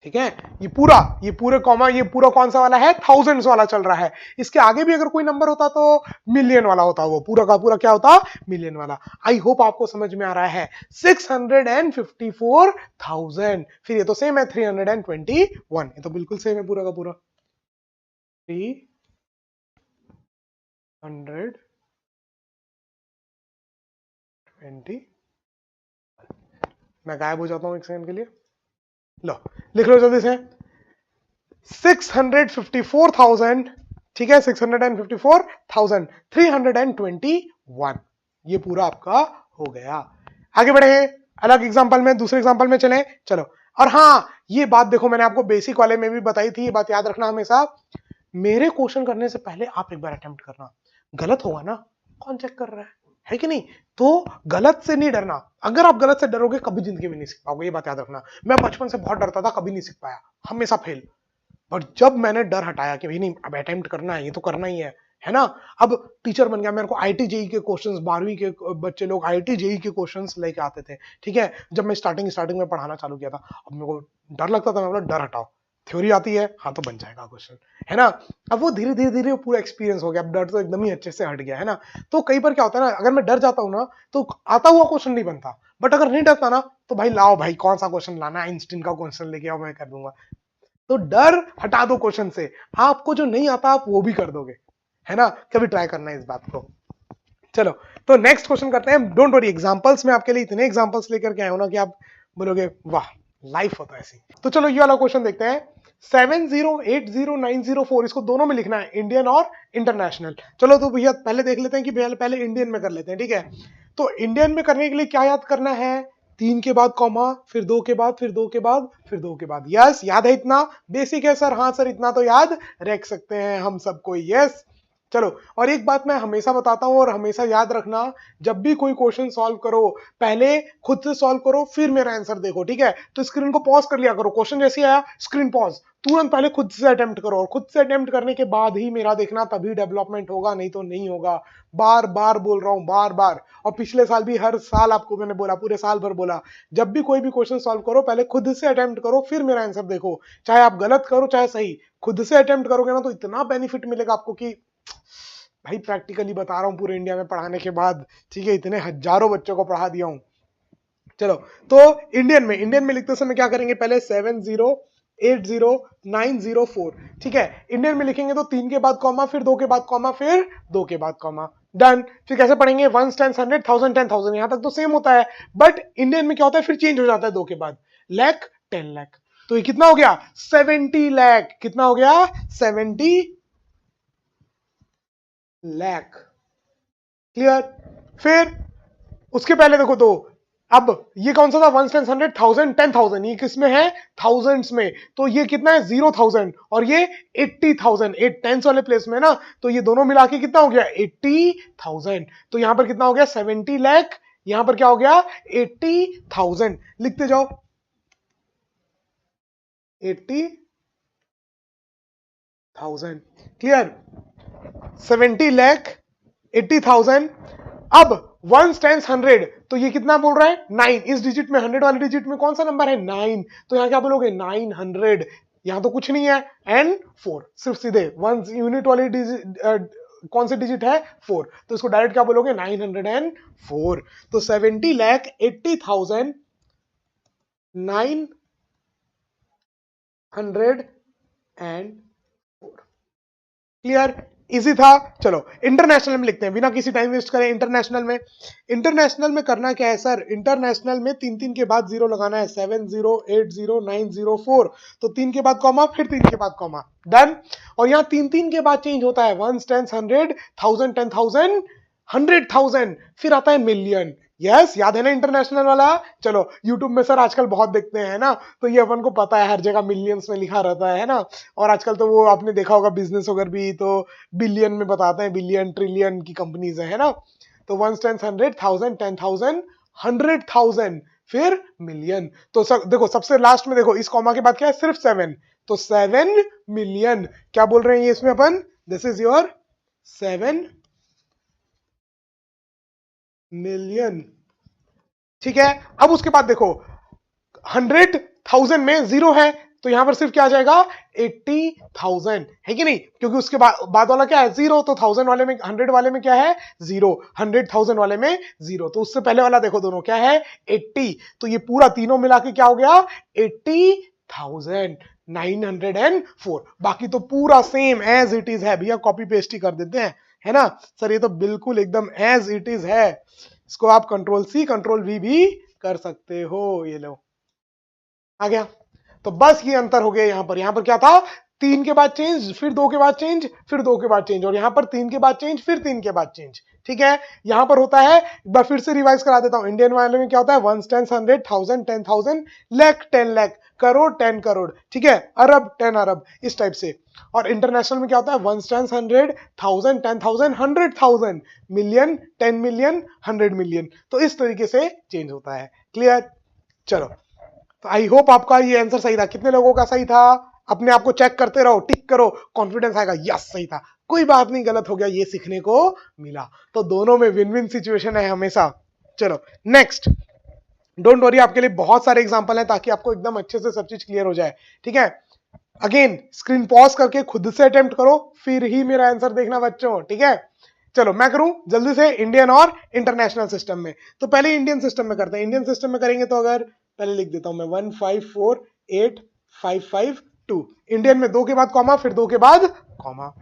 ठीक है, ये पूरे कॉमा, ये पूरा कौन सा वाला है थाउजेंड्स वाला चल रहा है। इसके आगे भी अगर कोई नंबर होता तो मिलियन वाला होता, वो पूरा का पूरा क्या होता मिलियन वाला। आई होप आपको समझ में आ रहा है, 654,000, फिर ये तो सेम है 321, ये तो बिल्कुल सेम है पूरा का पूरा 320। मैं गायब हो जाता हूं एक सेकंड के लिए, लो लिख लो जल्दी से, 654,000। ठीक है, 654,321, ये पूरा आपका हो गया। आगे बढ़े, अलग एग्जांपल में, दूसरे एग्जांपल में चलें। चलो, और हाँ ये बात देखो, मैंने आपको बेसिक वाले में भी बताई थी, ये बात याद रखना हमेशा, मेरे क्वेश्चन करने से पहले आप एक बार अटेम्प्ट करना, गलत होगा ना, कौन चेक कर रहा है कि नहीं, तो गलत से नहीं डरना। अगर आप गलत से डरोगे कभी जिंदगी में नहीं सीख पाओगे, ये बात याद रखना। मैं बचपन से बहुत डरता था, कभी नहीं सीख पाया, हमेशा फेल। और जब मैंने डर हटाया कि भाई नहीं अब अटेम्प्ट करना है, ये तो करना ही है ना, अब टीचर बन गया। मेरे को आईटी जेई के क्वेश्चंस, 12वीं के बच्चे लोग आईटी जेई के क्वेश्चंस लेके आते थे। ठीक है, जब मैं स्टार्टिंग में पढ़ाना चालू किया था, अब मेरे को डर लगता था, मैं बोला डर हटाओ, थ्योरी आती है, हाँ तो बन जाएगा क्वेश्चन, है ना। अब वो धीरे धीरे धीरे पूरा एक्सपीरियंस हो गया, अब डर तो एकदम ही अच्छे से हट गया, है ना। तो कई बार क्या होता है ना, अगर मैं डर जाता हूँ ना तो आता हुआ क्वेश्चन नहीं बनता, बट अगर नहीं डरता ना तो भाई लाओ भाई कौन सा क्वेश्चन लाना है, आइंस्टीन का क्वेश्चन लेके आओ, मैं कर दूंगा। तो डर हटा दो क्वेश्चन से, आपको जो नहीं आता आप वो भी कर दोगे, है ना। कभी ट्राई करना है इस बात को। चलो तो नेक्स्ट क्वेश्चन करते हैं। डोंट वरी, एग्जांपल्स में आपके लिए इतने एग्जांपल्स लेकर के आया हूं ना कि आप बोलोगे वाह, लाइफ होता है ऐसी। तो चलो ये वाला क्वेश्चन देखते हैं। 7080904 इसको दोनों में लिखना है, इंडियन और इंटरनेशनल। चलो तो भैया पहले देख लेते हैं कि पहले इंडियन में कर लेते हैं, ठीक है। तो इंडियन में करने के लिए क्या याद करना है? 3 के बाद कॉमा, फिर 2 के बाद, फिर 2 के बाद, फिर 2 के बाद। यस, याद है इतना? बेसिक है सर। हाँ सर, इतना तो याद रख सकते हैं हम सबको। यस, चलो। और एक बात मैं हमेशा बताता हूं और हमेशा याद रखना, जब भी कोई क्वेश्चन सॉल्व करो पहले खुद से सॉल्व करो, फिर मेरा आंसर देखो, ठीक है। तो स्क्रीन को पॉज कर लिया करो, क्वेश्चन जैसे आया स्क्रीन पॉज, तुरंत पहले खुद से अटेम्प्ट करो, और खुद से अटेम्प्ट करने के बाद ही मेरा देखना, तभी डेवलपमेंट होगा, नहीं तो नहीं होगा। बार बार बोल रहा हूं, बार बार। और पिछले साल भी हर साल आपको मैंने बोला, पूरे साल भर बोला, जब भी कोई भी क्वेश्चन सॉल्व करो पहले खुद से अटेम्प्ट करो, फिर मेरा आंसर देखो। चाहे आप गलत करो चाहे सही, खुद से अटेम्प्ट करोगे ना तो इतना बेनिफिट मिलेगा आपको कि भाई प्रैक्टिकली बता रहा हूं, पूरे इंडिया में पढ़ाने के बाद, ठीक है, इतने हजारों बच्चों को पढ़ा दिया हूं। चलो तो इंडियन में लिखते समय क्या करेंगे? पहले 7080904, ठीक है। इंडियन में लिखेंगे तो 3 के बाद कॉमा, फिर 2 के बाद कॉमा, फिर 2 के बाद कॉमा। डन। फिर कैसे पढ़ेंगे? 1 10 100 1000 10,000, यहां तक तो सेम होता है, बट इंडियन में क्या होता है, फिर चेंज हो जाता है 2 के बाद। लाख, 10 लाख। तो ये कितना हो गया? 70 लाख। कितना हो गया? 70 लाख। क्लियर? फिर उसके पहले देखो तो, अब ये कौन सा था? 1 10 100 1000 10,000, ये किसमें है? थाउजेंड्स में। तो ये कितना है? 0,000, और ये 80,000, 8 टेंस वाले प्लेस में ना, तो ये दोनों मिला के कितना हो गया? 80,000। तो यहां पर कितना हो गया? 70 लाख। यहां पर क्या हो गया? 80,000। लिखते जाओ, 80,000। क्लियर? 70 लाख, 80,000। अब 1 10 100, तो ये कितना बोल रहा है? 9। इस डिजिट में, 100 वाले डिजिट में कौन सा नंबर है? 9। तो यहां क्या बोलोगे? 900। यहां तो कुछ नहीं है, एंड 4, सिर्फ सीधे 1 यूनिट वाली डिजिट, कौन सी डिजिट है? 4। तो इसको डायरेक्ट क्या बोलोगे? 904। तो 70,80,904। क्लियर? इजी था। चलो इंटरनेशनल में लिखते हैं, बिना किसी टाइम वेस्ट करे। इंटरनेशनल में करना क्या है सर? इंटरनेशनल में 3 के बाद जीरो लगाना है। 7080904, तो 3 के बाद कॉमा, फिर 3 के बाद कॉमा। डन। और यहाँ 3 के बाद चेंज होता है, 1 10 100 1000 10,000 100,000, फिर आता है मिलियन। यस, याद है ना इंटरनेशनल वाला? चलो यूट्यूब में सर आजकल बहुत देखते हैं ना, तो ये अपन को पता है, हर जगह मिलियंस में लिखा रहता है ना। और आजकल तो वो आपने देखा होगा, बिजनेस वगैरह भी तो बिलियन में बताते हैं, बिलियन ट्रिलियन की कंपनीज है ना। तो 1 10 100 1000 10,000 100,000, फिर मिलियन। तो देखो सबसे लास्ट में देखो, इस कॉमा के बाद क्या है? सिर्फ 7, तो 7 मिलियन। क्या बोल रहे हैं ये इसमें अपन? दिस इज योर 7 मिलियन, ठीक है। अब उसके बाद देखो, 100,000 में जीरो है, तो यहां पर सिर्फ क्या आ जाएगा? 80,000, है कि नहीं? क्योंकि उसके बाद वाला क्या है? जीरो। तो 1000 वाले में, 100 वाले में क्या है? जीरो। 100,000 वाले में जीरो। तो उससे पहले वाला देखो, दोनों क्या है? 80। तो ये पूरा तीनों मिला के क्या हो गया? 80,904। बाकी तो पूरा सेम एज इट इज है भैया, कॉपी पेस्ट ही कर देते हैं, है ना सर? ये तो बिल्कुल एकदम एज इट इज है। इसको आप कंट्रोल सी कंट्रोल वी भी कर सकते हो। ये लो, आ गया। तो बस ये अंतर हो गया। यहां पर क्या था? 3 के बाद चेंज, फिर 2 के बाद चेंज, फिर 2 के बाद चेंज, और यहां पर 3 के बाद चेंज, फिर 3 के बाद चेंज, ठीक है। यहां पर होता है, एक बार फिर से रिवाइज करा देता हूं, इंडियन वाले में क्या होता है? 1 10 100 1000 10,000 लाख 10 लाख, करोड़ 10 करोड़, ठीक है, अरब 10 अरब, इस टाइप से। और इंटरनेशनल में क्या होता है? 1 10 100 1000 10,000 100,000, मिलियन 10 मिलियन 100 मिलियन। तो इस तरीके से चेंज होता है। क्लियर? चलो, तो आई होप आपका ये आंसर सही था। कितने लोगों का सही था? अपने आप को चेक करते रहो, टिक करो, कॉन्फिडेंस आएगा, यस सही था। कोई बात नहीं, गलत हो गया, ये सीखने को मिला। तो दोनों में विन विन सिचुएशन है हमेशा। चलो नेक्स्ट। डोंट वरी, आपके लिए बहुत सारे एग्जांपल हैं, ताकि आपको एकदम अच्छे से सब चीज क्लियर हो जाए, ठीक है। अगेन स्क्रीन पॉज करके खुद से अटेम्प्ट करो, फिर ही मेरा आंसर देखना बच्चों, ठीक है। चलो मैं करूं जल्दी से इंडियन और इंटरनेशनल सिस्टम में। तो पहले इंडियन सिस्टम में करते हैं। इंडियन सिस्टम में करेंगे तो, अगर पहले लिख देता हूं मैं, 1548552। इंडियन में 2 के बाद कॉमा, फिर 2 के बाद comma.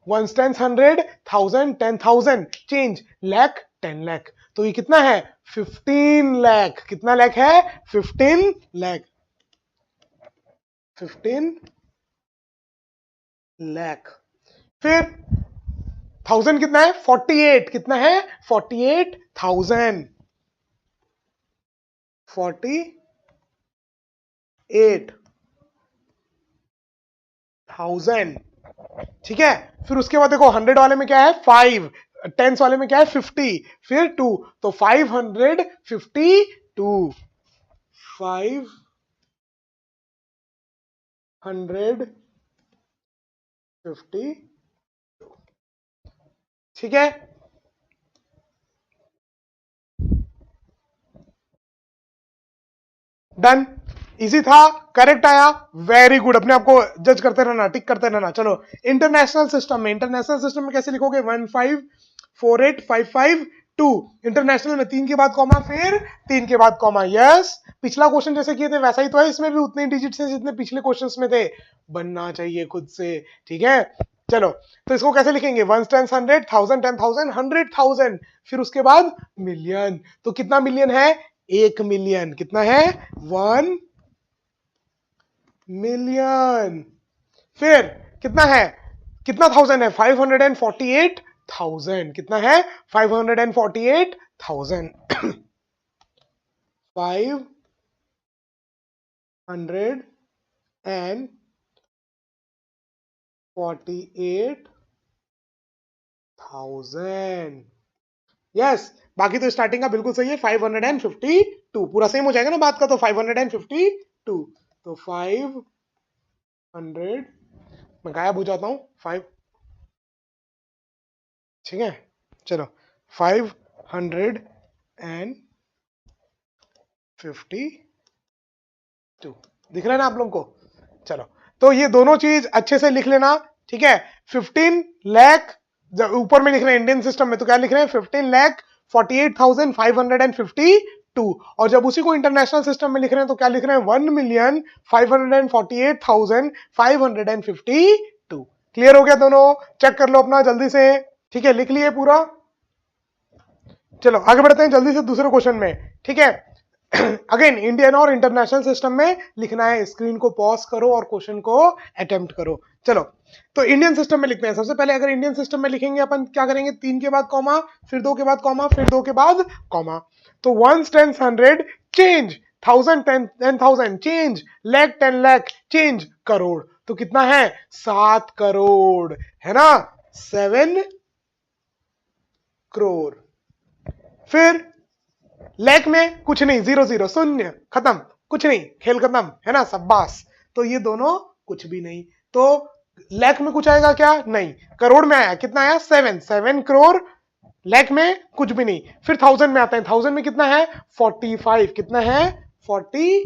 Once tens 100, 1000 10,000 change, lakh 10 lakh. तो ये कितना है 15 लाख। कितना लाख है 15 लाख। 15 लाख। फिर 1000 कितना है 48। कितना है 48,000। 48,000। ठीक है। फिर उसके बाद देखो 100 वाले में क्या है 5, टेंस वाले में क्या है 50, फिर 2, तो 552। 550। ठीक है। डन। इजी था, करेक्ट आया, वेरी गुड। अपने आपको जज करते रहना, टिक करते रहना। चलो इंटरनेशनल सिस्टम में, इंटरनेशनल सिस्टम में कैसे लिखोगे 15485552। इंटरनेशनल में 3 के बाद कॉमा, फिर 3 के बाद कॉमा। यस, पिछला क्वेश्चन जैसे किए थे वैसा ही तो है, इसमें भी उतने डिजिट्स हैं जितने पिछले क्वेश्चंस में थे। बनना चाहिए खुद से। ठीक है। चलो तो इसको कैसे लिखेंगे 1 टेंस 100, 1000 10,000 100,000, फिर उसके बाद मिलियन। तो कितना मिलियन है 1 मिलियन। कितना है 1 मिलियन। फिर कितना है, कितना थाउजेंड है 548,000। कितना है 548,000। 548,000। यस, बाकी तो स्टार्टिंग का बिल्कुल सही है 552। पूरा सेम हो जाएगा ना बात का, तो 552। तो 500, मैं गायब हो जाता हूं 5। ठीक है। चलो 552 दिख रहा है ना आप लोगों को। चलो तो ये दोनों चीज अच्छे से लिख लेना। ठीक है। 15 लाख ऊपर में लिख रहे हैं इंडियन सिस्टम में, तो क्या लिख रहे हैं 15,48,552। और जब उसी को इंटरनेशनल सिस्टम में लिख रहे हैं तो क्या लिख रहे हैं 1,548,552। क्लियर हो गया दोनों? चेक कर लो अपना जल्दी से। ठीक है, लिख लिए पूरा। चलो आगे बढ़ते हैं जल्दी से दूसरे क्वेश्चन में। ठीक है। अगेन इंडियन और इंटरनेशनल सिस्टम में लिखना है। स्क्रीन को पॉज करो और क्वेश्चन को अटेम्प्ट करो। चलो तो इंडियन सिस्टम में लिखते हैं। सबसे पहले अगर इंडियन सिस्टम में लिखेंगे अपन क्या करेंगे, 3 के बाद कॉमा, फिर 2 के बाद कॉमा, फिर 2 के बाद कॉमा। तो 1 tens 100 change, 1000 10,000 change, lakh 10 lakh change, crore. तो कितना है 7 करोड़, है ना 7 करोड़। फिर लैक में कुछ नहीं, 0 0 शून्य, खत्म, कुछ नहीं, खेल खत्म, है ना शाबाश। तो ये दोनों कुछ भी नहीं। तो लैक में कुछ आएगा क्या, नहीं। करोड़ में आया, कितना आया 7 7 करोड़। लैक में कुछ भी नहीं। फिर 1000 में आता है, 1000 में कितना है 45। कितना है 45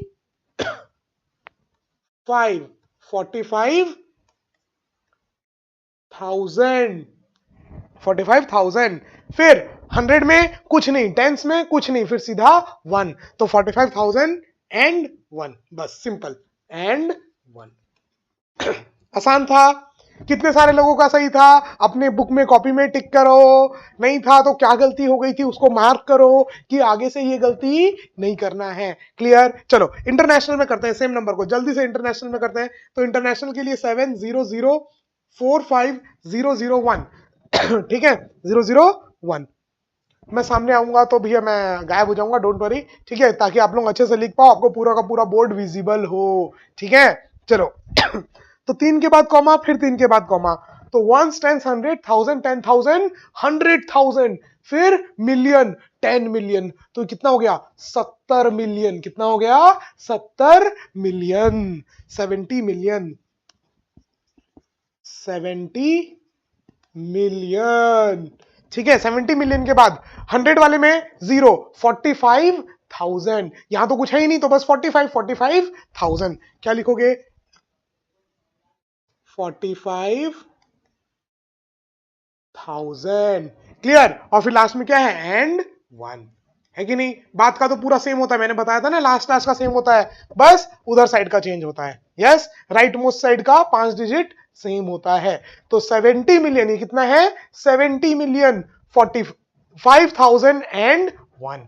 45,000। 45,000। फिर 100 में कुछ नहीं, टेंस में कुछ नहीं, फिर सीधा 1। तो 45,000 एंड 1, बस सिंपल, एंड 1। आसान था। कितने सारे लोगों का सही था, अपने बुक में कॉपी में टिक करो। नहीं था तो क्या गलती हो गई थी उसको मार्क करो कि आगे से ये गलती नहीं करना है। क्लियर? चलो इंटरनेशनल में करते हैं सेम नंबर को, जल्दी से इंटरनेशनल में करते हैं। तो इंटरनेशनल के लिए 70045,001। ठीक है 001। मैं सामने आऊंगा तो भैया मैं गायब हो जाऊंगा, डोंट वरी। ठीक है, ताकि आप लोग अच्छे से लिख पाओ, आपको पूरा का पूरा बोर्ड विजिबल हो। ठीक है। चलो तो 3 के बाद कॉमा, फिर 3 के बाद कॉमा। तो 1 टेंस 100, 1000 10,000 100,000, फिर मिलियन 10 मिलियन। तो कितना हो गया 70 मिलियन। कितना हो गया 70 मिलियन। 70 मिलियन। 70 मिलियन। ठीक है। 70 मिलियन के बाद 100 वाले में 0, 45,000। यहां तो कुछ है ही नहीं, तो बस 45,000। क्या लिखोगे 45,000। क्लियर? और फिर लास्ट में क्या है एंड 1, है कि नहीं? बात का तो पूरा सेम होता है, मैंने बताया था ना, लास्ट का सेम होता है, बस उधर साइड का चेंज होता है। यस, राइट मोस्ट साइड का 5 डिजिट सेम होता है। तो 70 मिलियन, ये कितना है 70 मिलियन 45,001।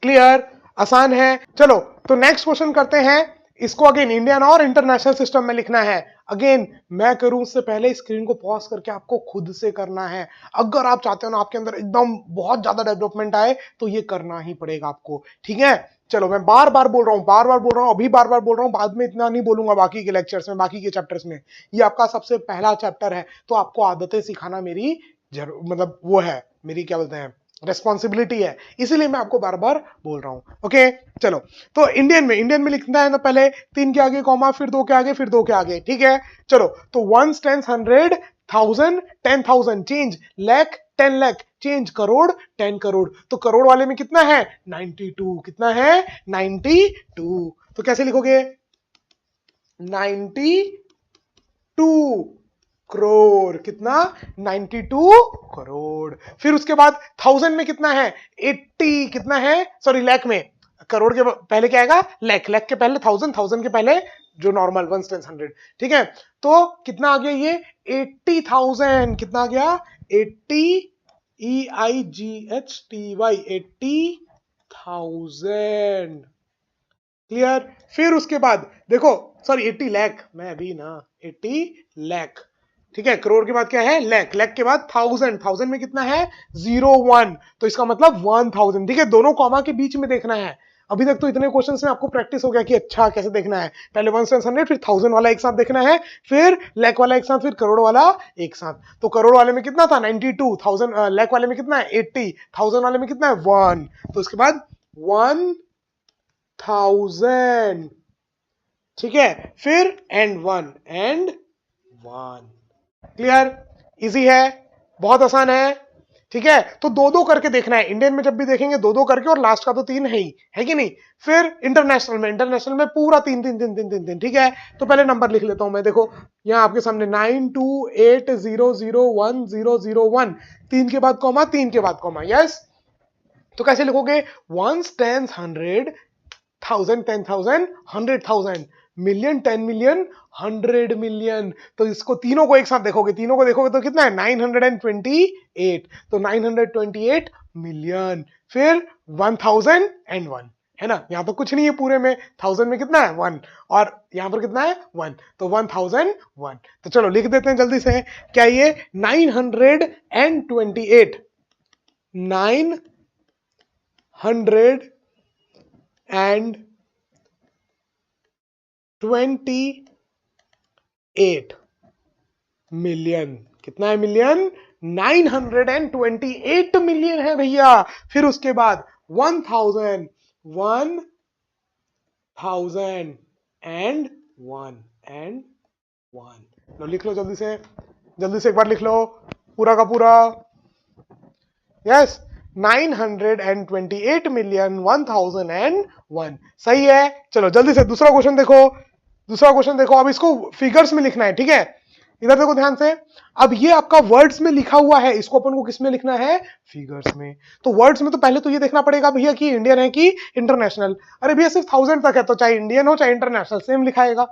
क्लियर, आसान है। चलो तो नेक्स्ट क्वेश्चन करते हैं। इसको अगेन इंडियन और इंटरनेशनल सिस्टम में लिखना है। अगेन मैं करूं उससे पहले स्क्रीन को पॉज करके आपको खुद से करना है। अगर आप चाहते हो ना आपके अंदर एकदम बहुत ज्यादा डेवलपमेंट आए तो ये करना ही पड़ेगा आपको, ठीक है। चलो मैं बार बार बोल रहा हूं, बार बार बोल रहा हूं, अभी बार बार बोल रहा हूं, बाद में इतना नहीं बोलूंगा बाकी के लेक्चर्स में, बाकी के चैप्टर्स में। ये आपका सबसे पहला चैप्टर है तो आपको आदतें सिखाना मेरी मतलब वो है, मेरी क्या बोलते हैं रेस्पॉन्सिबिलिटी है, इसीलिए मैं आपको बार बार बोल रहा हूं। ओके चलो, तो इंडियन में लिखना है ना, पहले 3 के आगे कॉमा, फिर 2 के आगे, फिर 2 के आगे, ठीक है। चलो तो ones, tens, 100, 1000, 10,000 change, lakh 10 lakh change, crore 10 crore. तो करोड़ वाले में कितना है 92, कितना है 92। तो कैसे लिखोगे 92 करोड़, कितना 92 करोड़। फिर उसके बाद 1000 में कितना है 80, कितना है सॉरी लाख में, करोड़ के पहले क्या आएगा लाख, लाख के पहले 1000, 1000 के पहले जो नॉर्मल 1 10 100, ठीक है। तो कितना आ गया ये 80,000, कितना आ गया 80 EIGHTY 80,000। क्लियर। फिर उसके बाद देखो सॉरी 80 लाख, मैं अभी ना 80 लाख, ठीक है। करोड़ के बाद क्या है लाख, लाख के बाद 1000, 1000 में कितना है 01, तो इसका मतलब 1000, ठीक है। दोनों कॉमा के बीच में देखना है। अभी तक तो इतने क्वेश्चंस में आपको प्रैक्टिस हो गया कि अच्छा कैसे देखना है, पहले 1 से 100, फिर 1000 वाला एक साथ देखना है, फिर लाख वाला एक साथ, फिर करोड़ वाला एक साथ। तो करोड़ वाले में कितना था 92, 1000 लाख वाले में कितना है 80, 1000 वाले में कितना है 1, तो उसके बाद 1000, ठीक है। फिर एंड 1 एंड 1। क्लियर, इजी है, बहुत आसान है, ठीक है। तो दो दो करके देखना है, इंडियन में जब भी देखेंगे दो दो करके, और लास्ट का तो 3 है ही, है कि नहीं। फिर इंटरनेशनल में पूरा 3 3 3 3 3 3, ठीक है। तो पहले नंबर लिख लेता हूं मैं, देखो यहां आपके सामने 928001,001, 3 के बाद कॉमा, 3 के बाद कॉमा, यस। तो कैसे लिखोगे ones, tens, 100, 1000, 10,000, 100,000, million, 10 million, 100 million. तो इसको तीनों को एक साथ देखोगे, तीनों को देखोगे तो कितना है 928, तो 928 मिलियन। फिर 1001, है ना। यहां पर कुछ नहीं है पूरे में, 1000 में कितना है 1, और यहां पर कितना है 1, तो 1001। तो चलो लिख देते हैं जल्दी से, क्या ये 928, 928 मिलियन, कितना है मिलियन 928 मिलियन है भैया। फिर उसके बाद 1000, 1000 एंड 1 लो लिख लो जल्दी से, जल्दी से एक बार लिख लो पूरा का पूरा, यस 928 मिलियन 1001, सही है। चलो जल्दी से दूसरा क्वेश्चन देखो, दूसरा क्वेश्चन देखो। अब इसको फिगर्स में लिखना है, ठीक है। इधर देखो ध्यान से, अब ये आपका वर्ड्स में लिखा हुआ है, इसको अपन को किस में लिखना है फिगर्स में। तो वर्ड्स में तो पहले तो ये देखना पड़ेगा भैया कि इंडियन है कि इंटरनेशनल। अरे भैया सिर्फ 1000 तक है तो चाहे इंडियन हो चाहे इंटरनेशनल सेम लिखाएगा,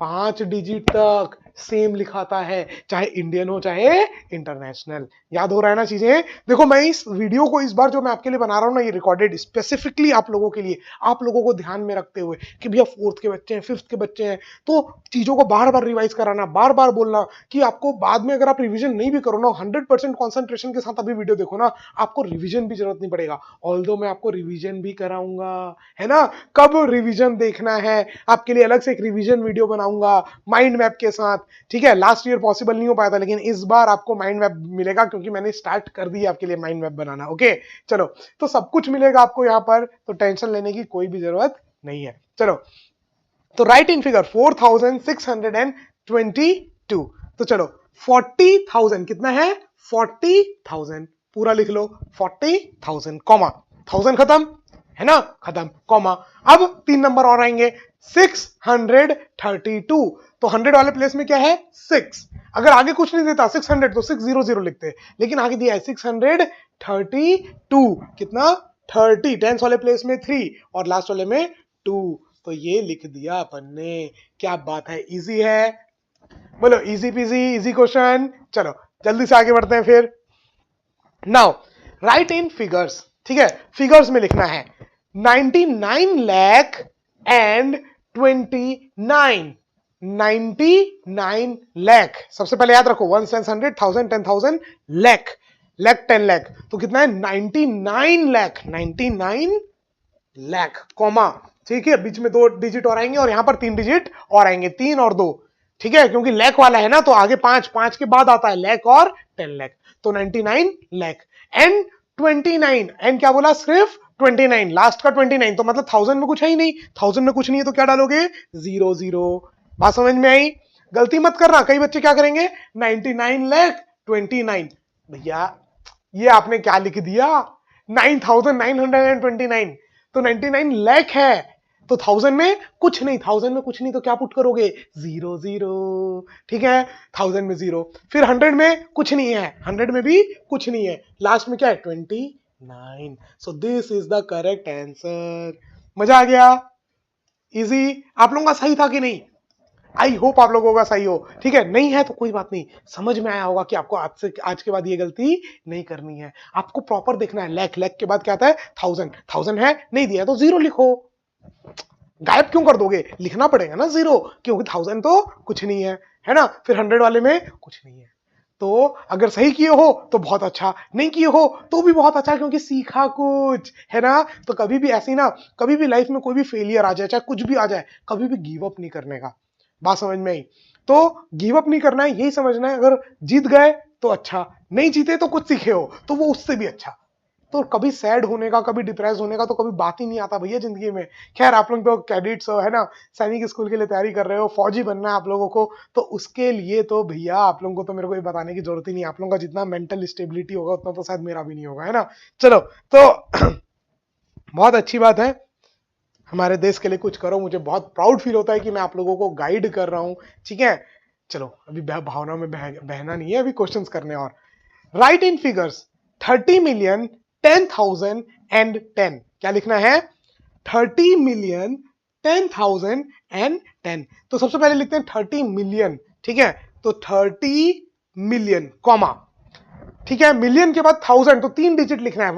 5 डिजिट तक सेम लिखाता है, चाहे इंडियन हो चाहे इंटरनेशनल। याद हो रहा है ना चीजें। देखो मैं इस वीडियो को इस बार जो मैं आपके लिए बना रहा हूं ना, ये रिकॉर्डेड स्पेसिफिकली आप लोगों के लिए, आप लोगों को ध्यान में रखते हुए कि भैया 4th के बच्चे हैं, 5th के बच्चे हैं, तो चीजों को बार बार रिवाइज कराना, बार बार बोलना कि आपको बाद में अगर आप रिविजन नहीं भी करो ना, 100% कॉन्सेंट्रेशन के साथ अभी वीडियो देखो ना, आपको रिविजन भी जरूरत नहीं पड़ेगा। ऑल्दो मैं आपको रिविजन भी कराऊंगा, है ना। कब रिविजन देखना है आपके लिए अलग से एक रिविजन वीडियो बनाऊंगा माइंड मैप के साथ, ठीक है। लास्ट ईयर पॉसिबल नहीं हो पाया था, लेकिन इस बार आपको माइंड मैप मिलेगा क्योंकि मैंने स्टार्ट कर दिया आपके लिए माइंड मैप बनाना। ओके चलो, तो सब कुछ मिलेगा आपको यहां पर, तो टेंशन लेने की कोई भी जरूरत नहीं है। चलो तो राइट इन फिगर 4622, तो चलो 40,000 कितना है 40,000, पूरा लिख लो 40,000 कॉमा, 1000 खत्म, है ना, खत्म कॉमा। अब 3 नंबर और आएंगे 632, तो 100 वाले प्लेस में क्या है 6, अगर आगे कुछ नहीं देता 600 तो 600 लिखते, लेकिन आगे दिया है 632, कितना 30, टेंस वाले प्लेस में 3 और लास्ट वाले में 2, तो ये लिख दिया अपन ने। क्या बात है, इजी है, बोलो इजी पीजी इजी क्वेश्चन। चलो जल्दी से आगे बढ़ते हैं फिर। नाउ राइट इन फिगर्स, ठीक है, फिगर्स में लिखना है 99 लाख एंड 29, 99 लाख। सबसे पहले याद रखो 1 सेंस 100 1000 10,000 लाख, लाख 10 लाख, तो कितना है 99 लाख, 99 लाख कॉमा, ठीक है, बीच में 2 डिजिट और आएंगे और यहां पर 3 डिजिट और आएंगे, 3 और 2, ठीक है, क्योंकि लाख वाला है ना तो आगे 5 5 के बाद आता है लाख और 10 लाख, तो 99 लाख एंड 29, एंड क्या बोला, सिर्फ 29, लास्ट का 29, तो मतलब 1000 में कुछ है ही नहीं, 1000 में कुछ नहीं है तो क्या डालोगे, 0 0। बात समझ में आई? गलती मत करना, कई बच्चे क्या करेंगे 99 लाख 29, भैया ये आपने क्या लिख दिया 9929, तो 99 लाख है, तो 1000 में कुछ नहीं, 1000 में कुछ नहीं तो क्या पुट करोगे 0 0, ठीक है, 1000 में 0, फिर 100 में कुछ नहीं है, 100 में भी कुछ नहीं है, लास्ट में क्या है 29, so this is the correct answer. मजा आ गया? इजी? आप लोगों का सही था कि नहीं? आई होप आप लोगों का सही हो, ठीक है, नहीं है तो कोई बात नहीं, समझ में आया होगा कि आपको आज के बाद ये गलती नहीं करनी है, आपको प्रॉपर देखना है, लाख, लाख के बाद क्या आता है 1000, 1000 है नहीं दिया तो 0 लिखो, गायब क्यों कर दोगे, लिखना पड़ेगा ना 0, क्योंकि 1000 तो कुछ नहीं है ना, फिर 100 वाले में कुछ नहीं है, तो अगर सही किए हो तो बहुत अच्छा, नहीं किए हो तो भी बहुत अच्छा, क्योंकि सीखा कुछ है ना। तो कभी भी ऐसी ना, कभी भी लाइफ में कोई भी फेलियर आ जाए, चाहे कुछ भी आ जाए, कभी भी गिव अप नहीं करने का, बात समझ में आई? तो गिव अप नहीं करना है, यही समझना है, अगर जीत गए तो अच्छा, नहीं जीते तो कुछ सीखे हो तो वो उससे भी अच्छा, तो कभी सैड होने का, कभी डिप्रेस होने का तो कभी बात ही नहीं आता भैया जिंदगी में। खैर आप लोग तो कैडेट्स हो, है ना, सैनिक स्कूल के लिए तैयारी कर रहे हो, फौजी बनना है आप लोगों को, तो उसके लिए तो भैया आप लोगों को तो मेरे को ये बताने की जरूरत ही नहीं, आप लोगों का जितना मेंटल स्टेबिलिटी होगा उतना तो शायद मेरा भी नहीं होगा, है ना। चलो तो बहुत अच्छी बात है, हमारे देश के लिए कुछ करो, मुझे बहुत प्राउड फील होता है कि मैं आप लोगों को गाइड कर रहा हूं, ठीक है। चलो अभी भावना में बहना नहीं है, अभी क्वेश्चंस करने और। Right in figures 30 million 10,000 and 10, क्या लिखना है 30 मिलियन 10,000 एंड 10, तो सबसे पहले लिखते हैं 30 मिलियन, ठीक है, तो 30 मिलियन कॉमा, ठीक है, मिलियन के बाद 1000, तो 3 डिजिट लिखना है,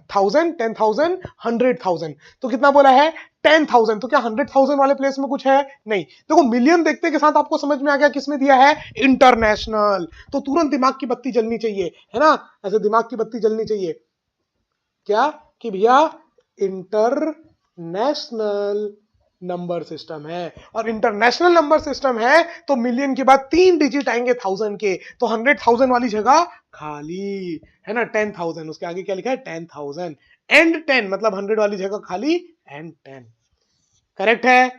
1000 10,000 100,000, तो कितना बोला है 10,000, तो क्या 100,000 वाले प्लेस में कुछ है नहीं, देखो मिलियन देखते के साथ आपको समझ में आ गया किसमें दिया है, इंटरनेशनल, तो तुरंत दिमाग की बत्ती जलनी चाहिए, है ना, ऐसे दिमाग की बत्ती जलनी चाहिए, क्या कि भैया इंटरनेशनल नंबर सिस्टम है, और इंटरनेशनल नंबर सिस्टम है तो मिलियन के बाद 3 डिजिट आएंगे 1000 के, तो 100,000 वाली जगह खाली, है ना, 10,000 उसके आगे क्या लिखा है 10,000 एंड 10, मतलब 100 वाली जगह खाली एंड 10, करेक्ट है?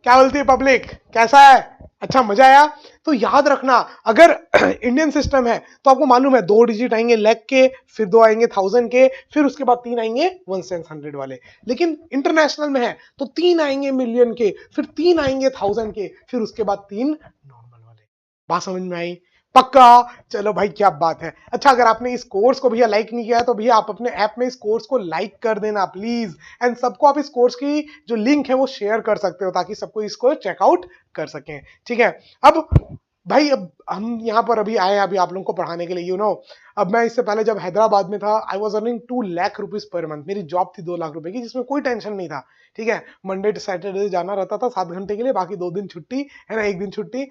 क्या बोलती है पब्लिक, कैसा है? अच्छा मजा आया? तो याद रखना, अगर इंडियन सिस्टम है तो आपको मालूम है 2 डिजिट आएंगे लैख के, फिर 2 आएंगे 1000 के, फिर उसके बाद 3 आएंगे 1 सेंस 100 वाले, लेकिन इंटरनेशनल में है तो 3 आएंगे मिलियन के, फिर 3 आएंगे 1000 के, फिर उसके बाद 3 नॉर्मल वाले। बात समझ में आई? पक्का? चलो भाई क्या बात है। अच्छा अगर आपने इस कोर्स को भैया लाइक नहीं किया है तो भैया आप अपने ऐप में इस कोर्स को लाइक कर देना प्लीज, एंड सबको आप इस कोर्स की जो लिंक है वो शेयर कर सकते हो ताकि सबको इसको चेकआउट कर सकें, ठीक है। अब भाई अब हम यहाँ पर अभी आए अभी आप लोगों को पढ़ाने के लिए, यू नो, अब मैं इससे पहले जब हैदराबाद में था I was earning 2 lakh rupees per month, मेरी जॉब थी 2 लाख रुपए की, जिसमें कोई टेंशन नहीं था, ठीक है, मंडे टू सैटरडे जाना रहता था 7 घंटे के लिए, बाकी 2 दिन छुट्टी, है ना, 1 दिन छुट्टी,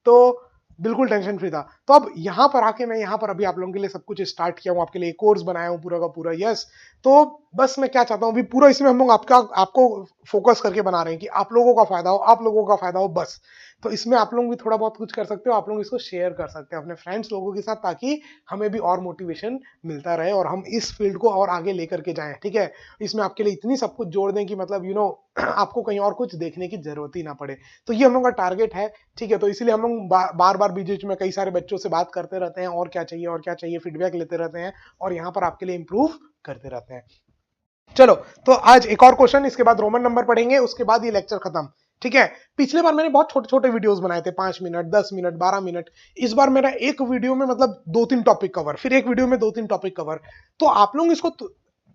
तो बिल्कुल टेंशन फ्री था। तो अब यहाँ पर आके मैं यहाँ पर अभी आप लोगों के लिए सब कुछ स्टार्ट किया हूँ, आपके लिए कोर्स बनाया हूँ पूरा का पूरा, यस। तो बस मैं क्या चाहता हूँ अभी पूरा इसमें हम लोग आपको फोकस करके बना रहे हैं कि आप लोगों का फायदा हो, आप लोगों का फायदा हो बस। तो इसमें आप लोग भी थोड़ा बहुत कुछ कर सकते हो, आप लोग इसको शेयर कर सकते हैं अपने फ्रेंड्स लोगों के साथ, ताकि हमें भी और मोटिवेशन मिलता रहे और हम इस फील्ड को और आगे लेकर के जाएं, ठीक है। इसमें आपके लिए इतनी सब कुछ जोड़ दें कि मतलब यू नो आपको कहीं और कुछ देखने की जरूरत ही ना पड़े, तो ये हम लोग का टारगेट है, ठीक है। तो इसीलिए हम लोग बार बार बीच बीच में कई सारे बच्चों से बात करते रहते हैं, और क्या चाहिए और क्या चाहिए, फीडबैक लेते रहते हैं, और यहाँ पर आपके लिए इंप्रूव करते रहते हैं। चलो तो आज एक और क्वेश्चन, इसके बाद रोमन नंबर पढ़ेंगे, उसके बाद ये लेक्चर खत्म, ठीक है। पिछले बार मैंने बहुत छोटे छोटे वीडियोस बनाए थे, 5 मिनट 10 मिनट 12 मिनट, इस बार मेरा एक वीडियो में मतलब 2-3 टॉपिक कवर, फिर एक वीडियो में 2-3 टॉपिक कवर, तो आप लोग इसको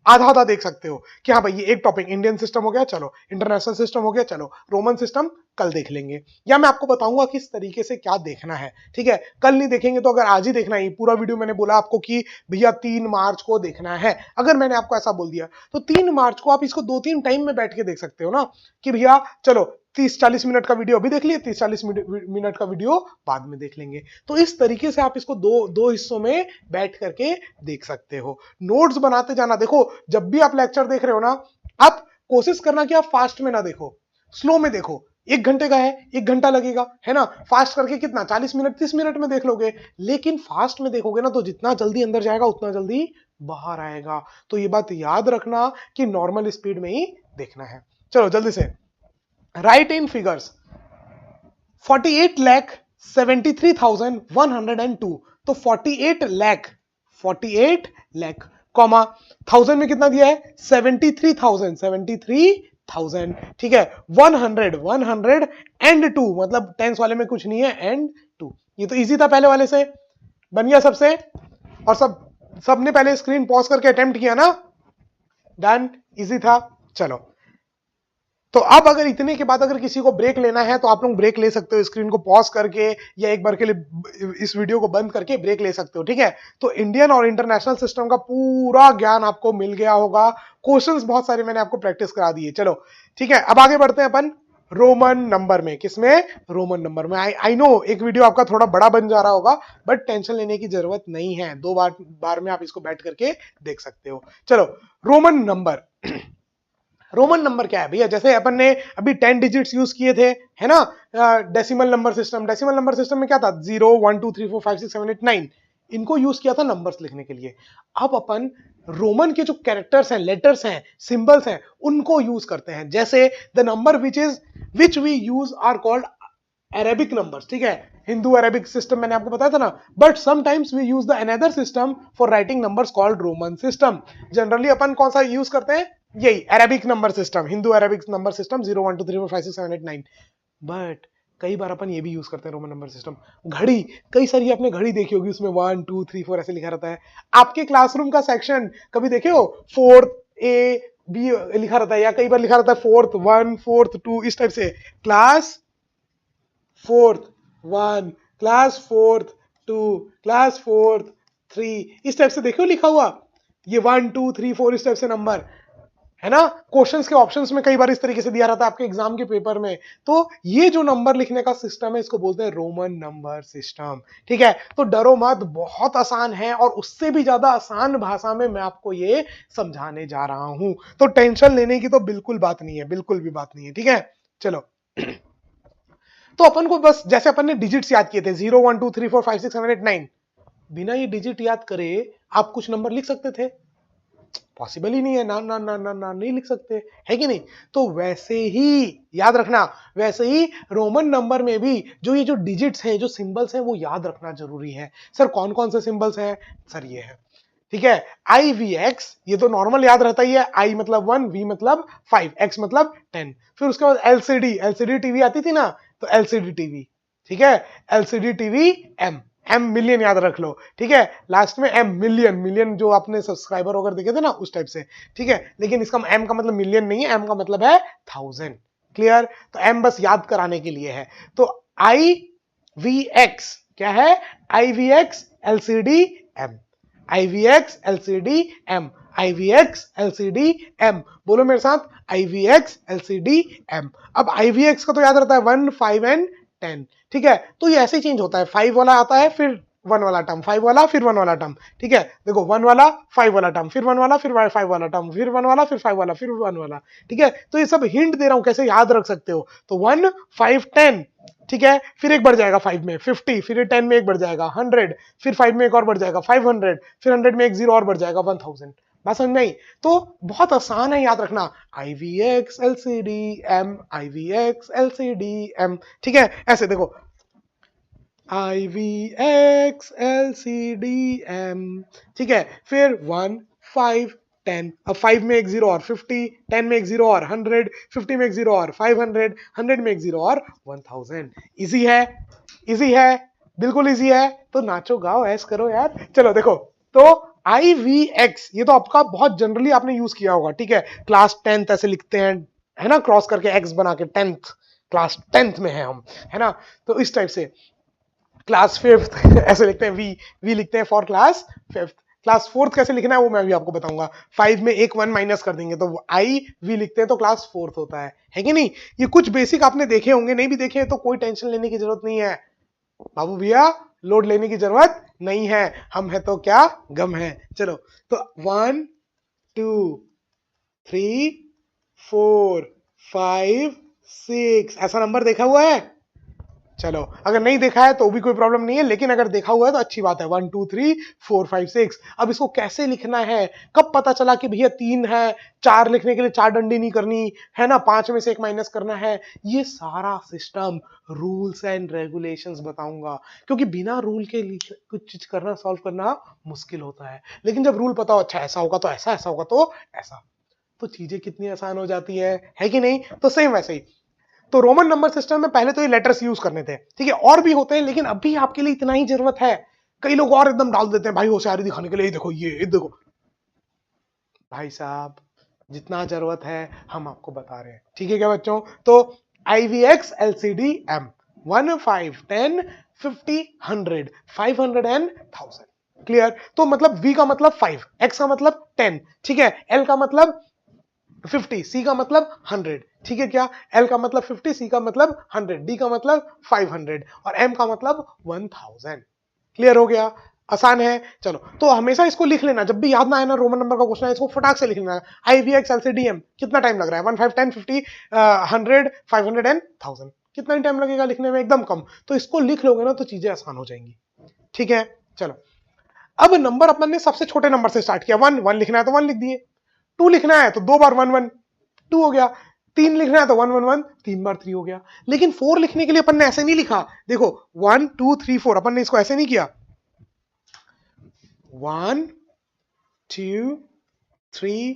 आधा आधा देख सकते हो कि हाँ भाई ये एक टॉपिक इंडियन सिस्टम हो गया, चलो इंटरनेशनल सिस्टम हो गया, चलो रोमन सिस्टम कल देख लेंगे, या मैं आपको बताऊंगा किस तरीके से क्या देखना है। ठीक है, कल नहीं देखेंगे तो अगर आज ही देखना है, पूरा वीडियो मैंने बोला आपको कि भैया 3 मार्च को देखना है, अगर मैंने आपको ऐसा बोल दिया तो 3 मार्च को आप इसको 2-3 टाइम में बैठ के देख सकते हो ना, कि भैया चलो 30-40 मिनट का वीडियो अभी देख लिए, 30-40 मिनट का वीडियो बाद में देख लेंगे। तो इस तरीके से आप इसको दो हिस्सों में बैठ करके देख सकते हो। नोट्स बनाते जाना। देखो जब भी आप लेक्चर देख रहे हो ना, आप कोशिश करना कि आप फास्ट में ना देखो, स्लो में देखो। 1 घंटे का है, 1 घंटा लगेगा, है ना, फास्ट करके कितना 40 मिनट 30 मिनट में देख लोगे, लेकिन फास्ट में देखोगे ना तो जितना जल्दी अंदर जाएगा उतना जल्दी बाहर आएगा। तो ये बात याद रखना कि नॉर्मल स्पीड में ही देखना है। चलो जल्दी से राइट इन फिगर्स। 48,73,102, तो 48 लाख कॉमा 1000 में कितना दिया है 73,000, ठीक है। 100 मतलब टेंस वाले में कुछ नहीं है एंड 2, ये तो इजी था पहले वाले से, बन गया सबसे। और सबने पहले स्क्रीन पॉज करके अटेम्प्ट किया ना, डन, इजी था। चलो तो अब अगर इतने के बाद अगर किसी को ब्रेक लेना है तो आप लोग ब्रेक ले सकते हो, स्क्रीन को पॉज करके या एक बार के लिए इस वीडियो को बंद करके ब्रेक ले सकते हो, ठीक है। तो इंडियन और इंटरनेशनल सिस्टम का पूरा ज्ञान आपको मिल गया होगा, क्वेश्चंस बहुत सारे मैंने आपको प्रैक्टिस करा दिए। चलो ठीक है, अब आगे बढ़ते हैं अपन रोमन नंबर में। किसमें? रोमन नंबर में। आई नो एक वीडियो आपका थोड़ा बड़ा बन जा रहा होगा, बट टेंशन लेने की जरूरत नहीं है, 2 बार में आप इसको बैठ करके देख सकते हो। चलो रोमन नंबर। रोमन नंबर क्या है भैया, जैसे अपन ने अभी 10 डिजिट्स यूज किए थे, है ना, decimal number system. Decimal number system में क्या था 0 1 2 3 4 5 6 7 8 9, इनको यूज किया था नंबर्स लिखने के लिए। अब अपन रोमन के जो कैरेक्टर्स हैं, लेटर्स हैं, सिंबल्स हैं, उनको यूज करते हैं। जैसे the number which we use are called Arabic numbers, ठीक है। हिंदू अरेबिक सिस्टम मैंने आपको बताया था ना, but sometimes we use the another system for writing numbers called Roman system. Generally अपन कौन सा यूज करते हैं, यही Arabic number system, Hindu Arabic number system 0 1 2 3 4 5 6 7 8 9। But कई बार अपन ये भी यूज करते हैं रोमन नंबर सिस्टम। घड़ी, कई सारी आपने घड़ी देखी होगी, उसमें 1 2 3 4 ऐसे लिखा रहता है। आपके क्लासरूम का सेक्शन कभी देखे हो, 4th A B लिखा रहता है, या कई बार लिखा रहता है 4th 1 4th 2, इस टाइप से। Class 4th 1, class 4th 2, class 4th 3, इस टाइप से देखो लिखा हुआ, ये 1 2 3 4 इस टाइप से नंबर, है ना। क्वेश्चंस के ऑप्शंस में कई बार इस तरीके से दिया रहता है आपके एग्जाम के पेपर में। तो ये जो नंबर लिखने का सिस्टम है इसको बोलते हैं रोमन नंबर सिस्टम, ठीक है। तो डरो मत, बहुत आसान है, और उससे भी ज्यादा आसान भाषा में मैं आपको ये समझाने जा रहा हूं। तो टेंशन लेने की तो बिल्कुल बात नहीं है, बिल्कुल भी बात नहीं है, ठीक है। चलो तो अपन को बस जैसे अपन ने डिजिट्स याद किए थे 0 1 2 3 4 5 6 7 8 9, बिना ये डिजिट याद करे आप कुछ नंबर लिख सकते थे? पॉसिबल ही नहीं है ना, ना ना ना ना, नहीं लिख सकते, है कि नहीं। तो वैसे ही याद रखना, वैसे ही रोमन नंबर में भी ये जो डिजिट्स हैं, जो सिंबल्स हैं, वो याद रखना जरूरी है। सर कौन कौन से सिंबल्स हैं? सर ये है, ठीक है। IVX, ये तो नॉर्मल याद रहता ही है, I मतलब 1, V मतलब 5, X मतलब 10। फिर उसके बाद LCD टीवी आती थी ना, तो LCD टीवी, ठीक है। LCD टीवी M मिलियन याद रख लो, ठीक है। लास्ट में M मिलियन जो आपने सब्सक्राइबर वगैरह देखे थे ना, उस टाइप से, ठीक है। लेकिन इसका M का मतलब मिलियन नहीं है, M का मतलब है 1000, क्लियर। तो M बस याद कराने के लिए है। तो IVX क्या है? IVX LCD M, IVX LCD M, IVX LCD M, बोलो मेरे साथ, IVX LCD M। अब IVX का तो याद रहता है 1 5 एंड 10, ठीक है। तो ये ऐसे चेंज होता है, 5 वाला आता है, फिर 1 वाला टर्म, 5 वाला फिर 1 वाला टर्म, ठीक है। देखो 1 वाला 5 वाला टर्म, फिर 1 वाला फिर 5 वाला टर्म, फिर 1 वाला फिर 5 वाला फिर 1 वाला, ठीक है। तो ये सब हिंट दे रहा हूं कैसे याद रख सकते हो। तो 1 5 10, ठीक है। फिर एक बढ़ जाएगा 5 में 50, फिर 10 में एक बढ़ जाएगा 100, फिर 5 में एक और बढ़ जाएगा 500, फिर 100 में एक जीरो और बढ़ जाएगा 1000। बात समझ में आई? तो बहुत आसान है याद रखना, IVX LCD M, IVX LCD M, ठीक है। ऐसे देखो IVX LCD M, ठीक है। फिर 1 5 10, अब 5 में एक जीरो और 50, 10 में एक जीरो और 100, 50 में एक जीरो और 500, 100 में एक जीरो और 1000। इजी है, इजी है, बिल्कुल इजी है। तो नाचो गाओ ऐस करो यार। चलो देखो, तो IVX ये तो आपका बहुत जनरली आपने यूज किया होगा, ठीक है, क्लास 10th ऐसे लिखते हैं, है ना, क्रॉस करके एक्स बना के 10th, क्लास 10th में है हम, है ना, तो इस टाइप से क्लास 5th ऐसे लिखते हैं, वी लिखते हैं for class 5th। Class 4th कैसे लिखना है वो मैं भी आपको बताऊंगा, 5 में एक 1 माइनस कर देंगे तो आई वी लिखते हैं तो क्लास 4th होता है कि नहीं। ये कुछ बेसिक आपने देखे होंगे, नहीं भी देखे तो कोई टेंशन लेने की जरूरत नहीं है बाबू भैया, लोड लेने की जरूरत नहीं है, हम है तो क्या गम है। चलो तो 1 2 3 4 5 6 ऐसा नंबर देखा हुआ है। चलो अगर नहीं देखा है तो भी कोई प्रॉब्लम नहीं है, लेकिन अगर देखा हुआ है तो अच्छी बात है। 1 2 3 4 5 6। अब इसको कैसे लिखना है, कब पता चला कि भैया 3 है, 4 लिखने के लिए 4 डंडी नहीं करनी है ना, 5 में से 1 माइनस करना है, ये सारा सिस्टम रूल्स एंड रेगुलेशंस बताऊंगा, क्योंकि बिना रूल के कुछ चीज करना, सॉल्व करना मुश्किल होता है, लेकिन जब रूल पता हो, अच्छा ऐसा होगा तो ऐसा, ऐसा होगा तो ऐसा, तो चीजें कितनी आसान हो जाती है कि नहीं। तो सेम वैसे ही, तो रोमन नंबर सिस्टम में पहले तो ये लेटर्स यूज करने थे, ठीक है, और भी होते हैं, लेकिन अभी आपके लिए इतना ही जरूरत है। कई लोग और एकदम डाल देते हैं भाई होशियारी दिखाने के लिए, देखो ये देखो, भाई साहब जितना जरूरत है हम आपको बता रहे हैं, ठीक है क्या बच्चों। तो IVX LCD M 1 5 10 50 100 500 and 1000, clear. तो मतलब V का मतलब 5, X का मतलब 10, ठीक है, L का मतलब 50, सी का मतलब 100, ठीक है क्या, एल का मतलब 50, सी का मतलब 100, डी का मतलब 500 और एम का मतलब 1000। क्लियर हो गया, आसान है। चलो तो हमेशा इसको लिख लेना, जब भी याद ना आए ना रोमन नंबर का क्वेश्चन है, इसको फटाक से लिख लेना। IVX LCD M कितना टाइम लग रहा है, 1 5 10 50 100 500 एंड 1000, कितना ही टाइम लगेगा लिखने में, एकदम कम। तो इसको लिख लोगे ना तो चीजें आसान हो जाएंगी, ठीक है। चलो अब नंबर अपन ने सबसे छोटे नंबर से स्टार्ट किया, 1 1 लिखना है तो 1 लिख दिए, 2 लिखना है तो 2 बार 1 1 2 हो गया, 3 लिखना है तो 1 1 1 3 बार 3 हो गया। लेकिन 4 लिखने के लिए अपन ने ऐसे नहीं लिखा, देखो 1 2 3 4, अपन ने इसको ऐसे नहीं किया, 1 2 3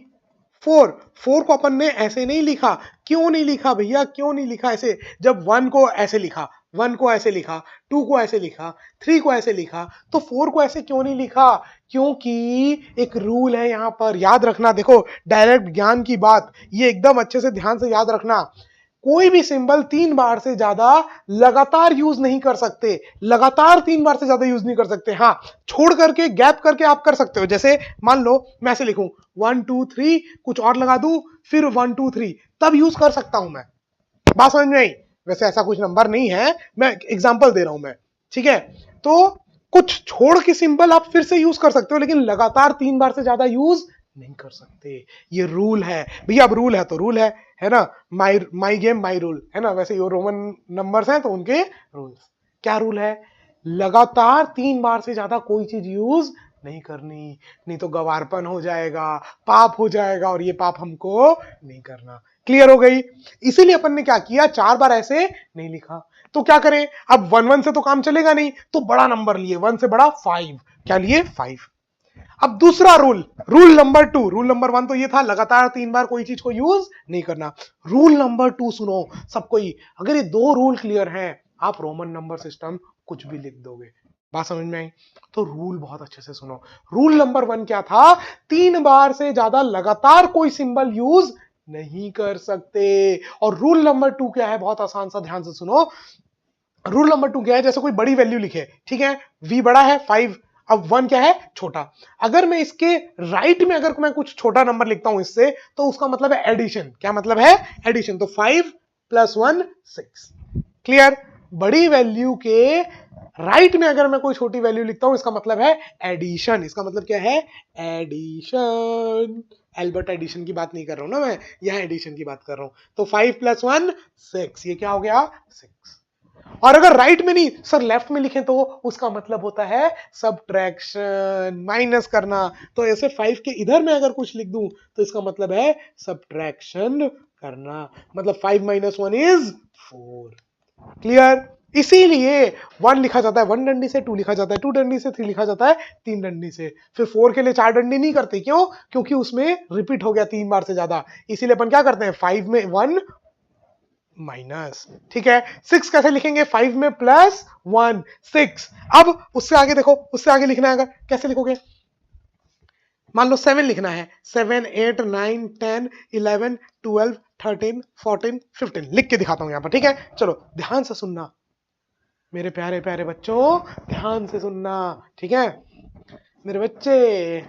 4, 4 को अपन ने ऐसे नहीं लिखा। क्यों नहीं लिखा भैया, क्यों नहीं लिखा ऐसे, जब 1 को ऐसे लिखा, 1 को ऐसे लिखा, 2 को ऐसे लिखा, 3 को ऐसे लिखा, तो 4 को ऐसे क्यों नहीं लिखा, क्योंकि एक रूल है यहां पर, याद रखना, देखो डायरेक्ट ज्ञान की बात, ये एकदम अच्छे से ध्यान से याद रखना। कोई भी सिंबल 3 बार से ज्यादा लगातार यूज नहीं कर सकते, लगातार 3 बार से ज्यादा यूज नहीं कर सकते। हाँ, छोड़ करके गैप करके आप कर सकते हो, जैसे मान लो मैं ऐसे लिखूं 1 2 3 कुछ और लगा दूं फिर 1 2 3, तब यूज कर सकता हूं मैं, बात समझ में आई। वैसे ऐसा कुछ नंबर नहीं है, मैं एग्जांपल दे रहा हूं मैं, ठीक है। तो कुछ छोड़ के सिंबल आप फिर से यूज कर सकते हो, लेकिन लगातार 3 बार से ज्यादा यूज नहीं कर सकते, ये रूल है भैया। अब रूल है तो रूल है ना, माई गेम माई रूल, है ना, वैसे ये रोमन नंबर्स हैं तो उनके रूल्स। क्या रूल है, लगातार 3 बार से ज्यादा कोई चीज यूज नहीं करनी, नहीं तो गवारपन हो जाएगा, पाप हो जाएगा, और ये पाप हमको नहीं करना। क्लियर हो गई। इसीलिए अपन ने क्या किया, 4 बार ऐसे नहीं लिखा। तो क्या करें, अब 1 1 से तो काम चलेगा नहीं, तो बड़ा नंबर लिए, 1 से बड़ा 5, क्या लिए 5। अब दूसरा rule, rule number 2, rule number 1 तो ये था लगातार 3 बार कोई चीज को यूज नहीं करना। रूल नंबर 2 सुनो सबको ही, अगर ये 2 रूल क्लियर हैं, आप रोमन नंबर सिस्टम कुछ भी लिख दोगे, बात समझ में आई। तो रूल बहुत अच्छे से सुनो। रूल नंबर 1 क्या था, 3 बार से ज्यादा लगातार कोई सिंबल यूज नहीं कर सकते। और रूल नंबर 2 क्या है, बहुत आसान सा, ध्यान से सुनो। रूल नंबर 2 क्या है, जैसे कोई बड़ी वैल्यू लिखे, ठीक है, v बड़ा है 5, अब 1 क्या है छोटा, अगर मैं इसके राइट में अगर मैं कुछ छोटा नंबर लिखता हूं इससे, तो उसका मतलब है एडिशन। क्या मतलब है, एडिशन। तो 5 + 1 6, क्लियर। बड़ी वैल्यू के राइट में अगर मैं कोई छोटी वैल्यू लिखता हूं, इसका मतलब है एडिशन। इसका मतलब क्या है, एडिशन। एल्बर्ट एडिशन की बात नहीं कर रहा हूं ना मैं, यहां एडिशन की बात कर रहा हूं। तो 5 + 1 6, ये क्या हो गया 6। और अगर राइट में नहीं सर लेफ्ट में लिखें, तो उसका मतलब होता है सब्ट्रैक्शन, माइनस करना। तो ऐसे 5 के इधर में अगर कुछ लिख दूं तो इसका मतलब है सब्ट्रैक्शन करना, मतलब 5 - 1 = 4, क्लियर। इसीलिए 1 लिखा जाता है 1 डंडी से, 2 लिखा जाता है 2 डंडी से, 3 लिखा जाता है 3 डंडी से। फिर 4 के लिए 4 डंडी नहीं करते, क्यों, क्योंकि उसमें रिपीट हो गया 3 बार से ज्यादा। इसीलिए अपन क्या करते हैं, 5 में 1 माइनस, ठीक है। 6 कैसे लिखेंगे, 5 में +1 6। अब उससे आगे देखो, उससे आगे लिखना है, अगर कैसे लिखोगे, मान लो 7 लिखना है, 7 8 9 10 11 12 13 14 15 लिख के दिखाता हूं यहां पर, ठीक है। चलो ध्यान से सुनना मेरे प्यारे प्यारे बच्चों, ध्यान से सुनना, ठीक है मेरे बच्चे।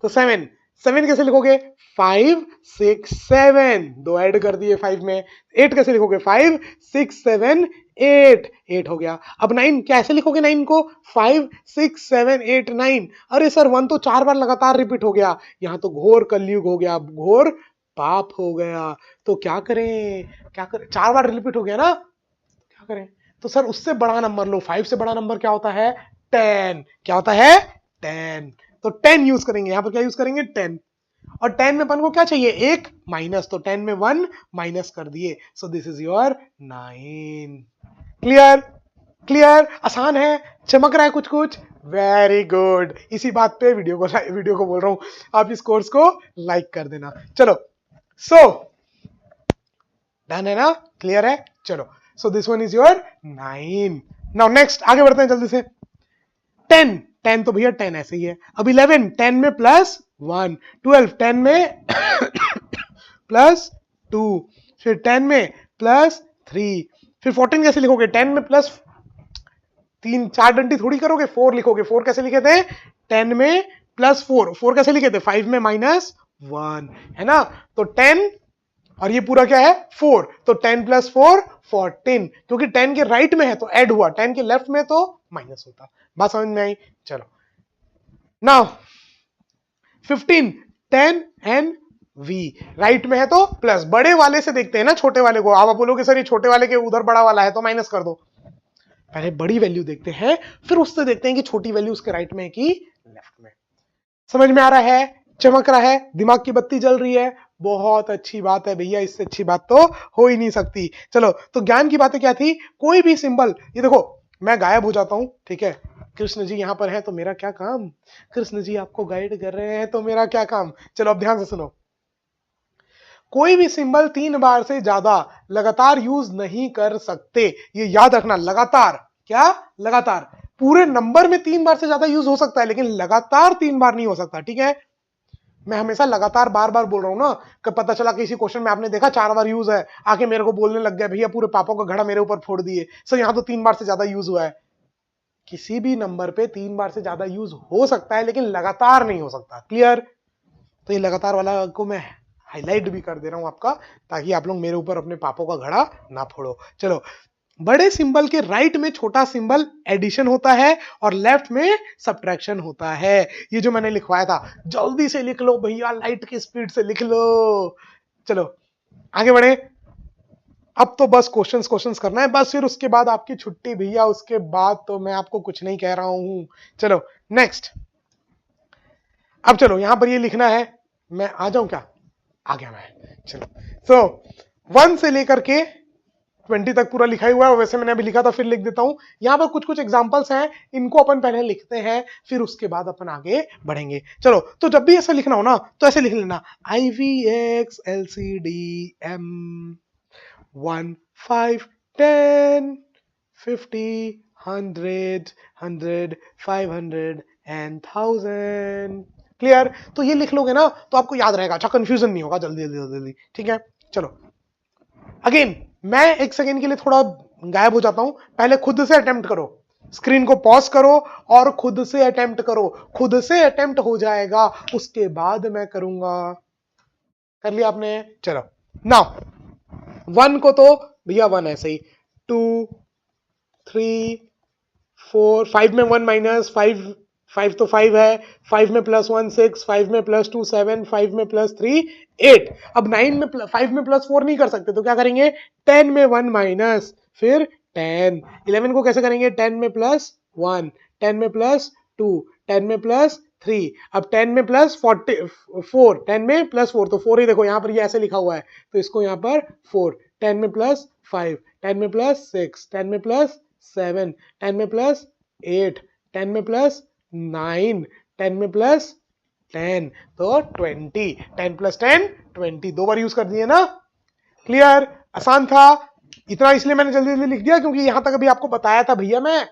तो 7 7 कैसे लिखोगे? 5 6 7, दो ऐड कर दिए 5 में। 8 कैसे लिखोगे? 5 6 7 8, 8 हो गया। अब 9 कैसे लिखोगे? 9 को 5 6 7 8 9। अरे सर 1 तो 4 बार लगातार रिपीट हो गया, यहां तो घोर कलयुग हो गया, घोर पाप हो गया। तो क्या करें, क्या करें? 4 बार रिपीट हो गया ना, क्या करें? तो सर उससे बड़ा नंबर लो, 5 से बड़ा नंबर क्या होता है? 10। क्या होता है? 10। तो 10 यूज करेंगे यहां पर, क्या यूज करेंगे? 10। और 10 में अपन को क्या चाहिए? एक माइनस, तो 10 में 1 माइनस कर दिए, so this is your 9। Clear? Clear? आसान है, चमक रहा है कुछ कुछ। वेरी गुड, इसी बात पे वीडियो को बोल रहा हूं, आप इस कोर्स को लाइक कर देना। चलो सो डन है ना, क्लियर है? चलो so this one is your 9। Now next आगे बढ़ते हैं जल्दी से। 10 10 तो भैया 10 ऐसे ही है। अब 11 10 में प्लस 1, 12 10 में प्लस 2, फिर 10 में प्लस 3, फिर 14 कैसे लिखोगे? 10 में प्लस 3, 4 डंडी थोड़ी करोगे, 4 लिखोगे। 4 कैसे लिखे थे? 10 में प्लस 4, 4 कैसे लिखे थे? 5 में माइनस 1, है ना। तो 10 और ये पूरा क्या है? 4, तो 10 प्लस 4 14, क्योंकि 10 के राइट में है तो ऐड हुआ, 10 के लेफ्ट में तो माइनस होता। बात समझ में आई? चलो नाउ 15 10 एंड वी, राइट में है तो प्लस। बड़े वाले से देखते हैं ना छोटे वाले को। आप बोलोगे सर ये छोटे वाले के उधर बड़ा वाला है तो माइनस कर दो। पहले बड़ी वैल्यू देखते हैं, फिर उससे देखते हैं कि छोटी वैल्यू उसके राइट में है कि लेफ्ट में। समझ में आ रहा है? चमक रहा है? दिमाग की बत्ती जल रही है? बहुत अच्छी बात है भैया, इससे अच्छी बात तो हो ही नहीं सकती। चलो तो ज्ञान की बातें क्या थी? कोई भी सिंबल, ये देखो मैं गायब हो जाता हूं, ठीक है, कृष्ण जी यहां पर है तो मेरा क्या काम? कृष्ण जी आपको गाइड कर रहे हैं तो मेरा क्या काम? चलो अब ध्यान से सुनो। कोई भी सिंबल 3 बार से ज्यादा लगातार यूज नहीं कर सकते, ये याद रखना। लगातार, क्या? लगातार। पूरे नंबर में 3 बार से ज्यादा यूज हो सकता है, लेकिन लगातार 3 बार नहीं हो सकता, ठीक है। मैं हमेशा लगातार बार बार बोल रहा हूं ना, कि पता चला किसी क्वेश्चन में आपने देखा 4 बार यूज है, आके मेरे को बोलने लग गया भैया पूरे पापों का घड़ा मेरे ऊपर फोड़ दिए, सर यहां तो 3 बार से ज्यादा यूज हुआ है। किसी भी नंबर पे 3 बार से ज्यादा यूज हो सकता है, लेकिन लगातार नहीं हो सकता। क्लियर? तो ये लगातार वाला को मैं हाईलाइट भी कर दे रहा हूं आपका, ताकि आप लोग मेरे ऊपर अपने पापों का घड़ा ना फोड़ो। चलो, बड़े सिंबल के राइट में छोटा सिंबल एडिशन होता है और लेफ्ट में सब्ट्रैक्शन होता है। ये जो मैंने लिखवाया था, जल्दी से लिख लो भैया, लाइट की स्पीड से लिख लो। चलो आगे बढ़े। अब तो बस क्वेश्चंस क्वेश्चंस करना है बस, फिर उसके बाद आपकी छुट्टी भैया, उसके बाद तो मैं आपको कुछ नहीं कह रहा हूं। चलो नेक्स्ट। अब चलो यहां पर ये लिखना है, मैं आ जाऊं क्या? आ गया मैं। चलो सो 1 से लेकर के 20 तक पूरा लिखा हुआ है, वैसे मैंने अभी लिखा था, फिर लिख देता हूं। यहां पर कुछ कुछ एग्जांपल्स हैं, इनको अपन पहले लिखते हैं, फिर उसके बाद अपन आगे बढ़ेंगे। चलो तो जब भी ऐसा लिखना हो ना, तो ऐसे लिख लेना, IVX LCD M 1 5 10 50 100 100 500 and 1000। Clear? तो ये लिख लोगे ना तो आपको याद रहेगा, अच्छा कंफ्यूजन नहीं होगा, जल्दी जल्दी जल्दी, ठीक है। चलो अगेन मैं एक सेकेंड के लिए थोड़ा गायब हो जाता हूं, पहले खुद से अटेम्प्ट करो, स्क्रीन को पॉज करो और खुद से अटेम्प्ट करो। खुद से अटेम्प्ट हो जाएगा, उसके बाद मैं करूंगा। कर लिया आपने? चलो नाउ 1 को तो भैया 1 ऐसे ही, 2 3 4 5 में 1 माइनस 5, 5 तो 5 है, 5 में प्लस 1 6, 5 में प्लस 2 7, 5 में प्लस 3 8। अब 9 में 5 में प्लस 4 नहीं कर सकते तो क्या करेंगे? 10 में 1 माइनस, फिर 10। 11 को कैसे करेंगे? 10 में प्लस 1, 10 में प्लस 2, 10 में प्लस 3, अब 10 में प्लस 4, 10 में प्लस 4, तो 4 ही देखो यहां पर ये ऐसे लिखा हुआ है, तो इसको यहां पर 4, 10 में प्लस 5, 10 में प्लस 6, 10 में प्लस 7, 10 में प्लस 8, 10 में प्लस 9, 10 में प्लस 10, तो 20, 10 प्लस 10 20, 2 बार यूज कर दिए ना। क्लियर? आसान था। इतना इसलिए मैंने जल्दी जल्दी लिख दिया क्योंकि यहां तक अभी आपको बताया था भैया मैं,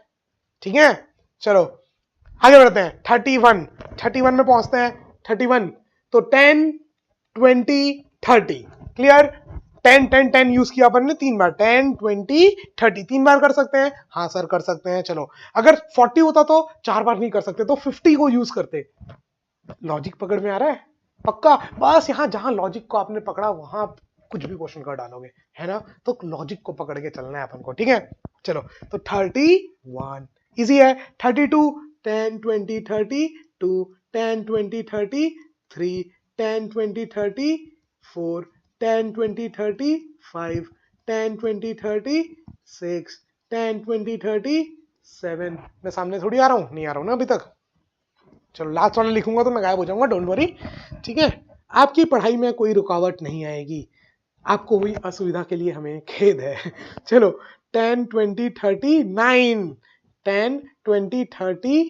ठीक है। चलो आगे बढ़ते हैं। 31 में पहुंचते हैं। 31, तो 10 20 30, क्लियर। 10 10 10 यूज किया अपन ने 3 बार, 10 20 30 3 बार कर सकते हैं, हाँ सर कर सकते हैं। चलो अगर 40 होता तो 4 बार नहीं कर सकते, तो 50 को यूज करते। लॉजिक पकड़ में आ रहा है पक्का? बस यहां जहां लॉजिक को आपने पकड़ा वहां कुछ भी क्वेश्चन कर डालोगे, है ना? तो लॉजिक को पकड़ के चलना है अपन को, ठीक है। चलो तो 31 इजी है। 32 10 20 30, 2 10 20 30, 3 10 20 30, 4 10 20 30, 5 10 20 30, 6 10 20 30, 7। मैं सामने थोड़ी आ रहा हूं, नहीं आ रहा हूं ना अभी तक। चलो लास्ट वाला लिखूंगा तो मैं गायब हो जाऊंगा, डोंट वरी, ठीक है। आपकी पढ़ाई में कोई रुकावट नहीं आएगी, आपको हुई असुविधा के लिए हमें खेद है। चलो 10 20 30 9, 10 20 30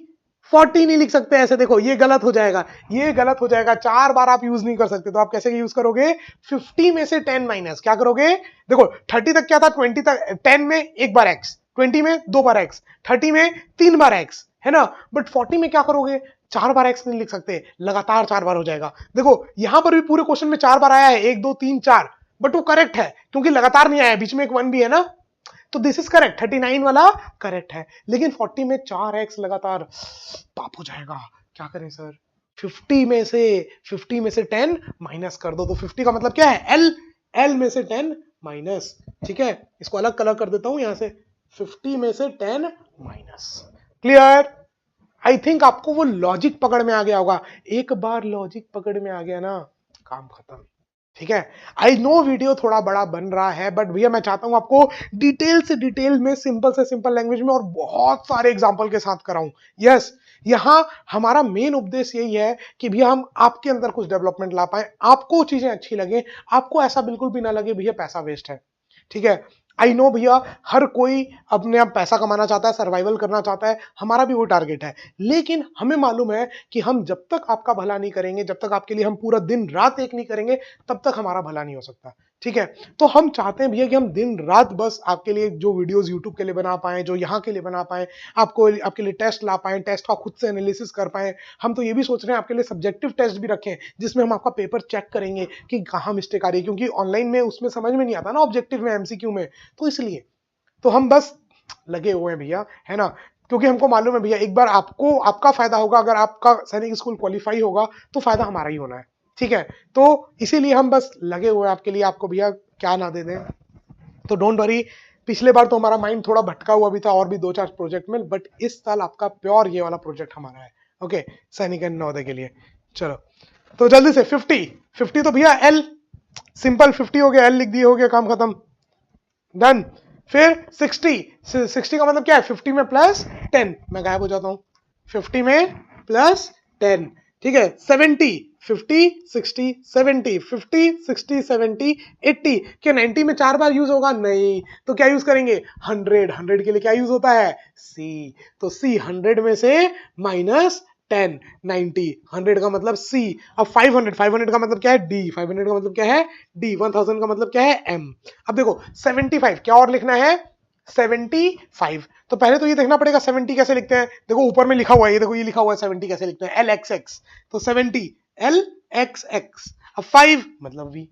40 नहीं लिख सकते ऐसे, देखो ये गलत हो जाएगा, ये गलत हो जाएगा। 4 बार आप यूज नहीं कर सकते, तो आप कैसे यूज करोगे? 50 में से 10 माइनस क्या करोगे? देखो 30 तक क्या था, 20 तक 10 में एक बार एक्स, 20 में 2 बार एक्स, 30 में 3 बार एक्स, है ना? बट 40 में क्या करोगे? 4 बार एक्स नहीं लिख सकते, लगातार 4 बार हो जाएगा। देखो यहां पर भी पूरे क्वेश्चन में 4 बार आया है, 1 2 3 4, बट वो करेक्ट है क्योंकि लगातार नहीं आया, बीच में एक 1 भी है ना, तो दिस इज करेक्ट, 39 वाला करेक्ट है। लेकिन 40 में 4x लगातार पाप हो जाएगा, क्या करें सर? 50 में से 10 माइनस कर दो, तो 50 का मतलब क्या है? एल, एल में से 10 माइनस, ठीक है। इसको अलग कलर कर देता हूं यहां से, 50 में से 10 माइनस, क्लियर। आई थिंक आपको वो लॉजिक पकड़ में आ गया होगा। एक बार लॉजिक पकड़ में आ गया ना, काम खत्म, ठीक है। आई नो वीडियो थोड़ा बड़ा बन रहा है, बट भैया मैं चाहता हूं आपको डिटेल से डिटेल में, सिंपल से सिंपल लैंग्वेज में और बहुत सारे एग्जांपल के साथ कराऊं। यस, यहां हमारा मेन उद्देश्य यही है कि भैया हम आपके अंदर कुछ डेवलपमेंट ला पाए, आपको चीजें अच्छी लगे, आपको ऐसा बिल्कुल भी ना लगे भैया पैसा वेस्ट है, ठीक है। आई नो भैया हर कोई अपने आप पैसा कमाना चाहता है, सर्वाइवल करना चाहता है, हमारा भी वो टारगेट है। लेकिन हमें मालूम है कि हम जब तक आपका भला नहीं करेंगे, जब तक आपके लिए हम पूरा दिन रात एक नहीं करेंगे, तब तक हमारा भला नहीं हो सकता, ठीक है। तो हम चाहते हैं भैया कि हम दिन रात बस आपके लिए जो वीडियोस यूट्यूब के लिए बना पाए, जो यहाँ के लिए बना पाए, आपको आपके लिए टेस्ट ला पाए, टेस्ट का खुद से एनालिसिस कर पाए। हम तो ये भी सोच रहे हैं आपके लिए सब्जेक्टिव टेस्ट भी रखें, जिसमें हम आपका पेपर चेक करेंगे कि कहाँ मिस्टेक आ रही है, क्योंकि ऑनलाइन में उसमें समझ में नहीं आता ना, ऑब्जेक्टिव में, एमसीक्यू में, तो इसलिए तो हम बस लगे हुए हैं भैया, है ना। क्योंकि हमको मालूम है भैया एक बार आपको आपका फायदा होगा, अगर आपका सैनिक स्कूल क्वालिफाई होगा तो फायदा हमारा ही होना है, ठीक है। तो इसीलिए हम बस लगे हुए हैं आपके लिए, आपको भैया क्या ना दे दें। तो डोंट वरी, पिछले बार तो हमारा माइंड थोड़ा भटका हुआ भी था और भी 2 4 प्रोजेक्ट में, बट इस साल आपका प्योर ये वाला प्रोजेक्ट हमारा है, ओके, सैनिक एंड नवोदय के लिए। चलो तो जल्दी से 50 तो भैया एल, सिंपल 50 हो गया, एल लिख दिए, हो गया, काम खत्म, डन। फिर 60 का मतलब क्या है? 50 में प्लस 10, मैं गायब हो जाता हूं, 50 में प्लस 10, ठीक है। 70, 50 60 70, 50 60 70 80, क्या 90 में 4 बार यूज होगा? नहीं, तो क्या यूज करेंगे? 100, 100 के लिए क्या यूज होता है? सी, तो सी 100 में से माइनस 10, 90, 100 का मतलब सी। अब 500, 500 का मतलब क्या है? डी, 500 का मतलब क्या है? डी, 1000 का मतलब क्या है? एम। अब देखो 75 क्या और लिखना है? 75, तो पहले तो ये देखना पड़ेगा 70 कैसे लिखते हैं। देखो ऊपर में लिखा हुआ है, ये देखो ये लिखा हुआ है 70 कैसे लिखते हैं, एल एक्स एक्स, तो 70 एल एक्स एक्स। अब 5 मतलब वी,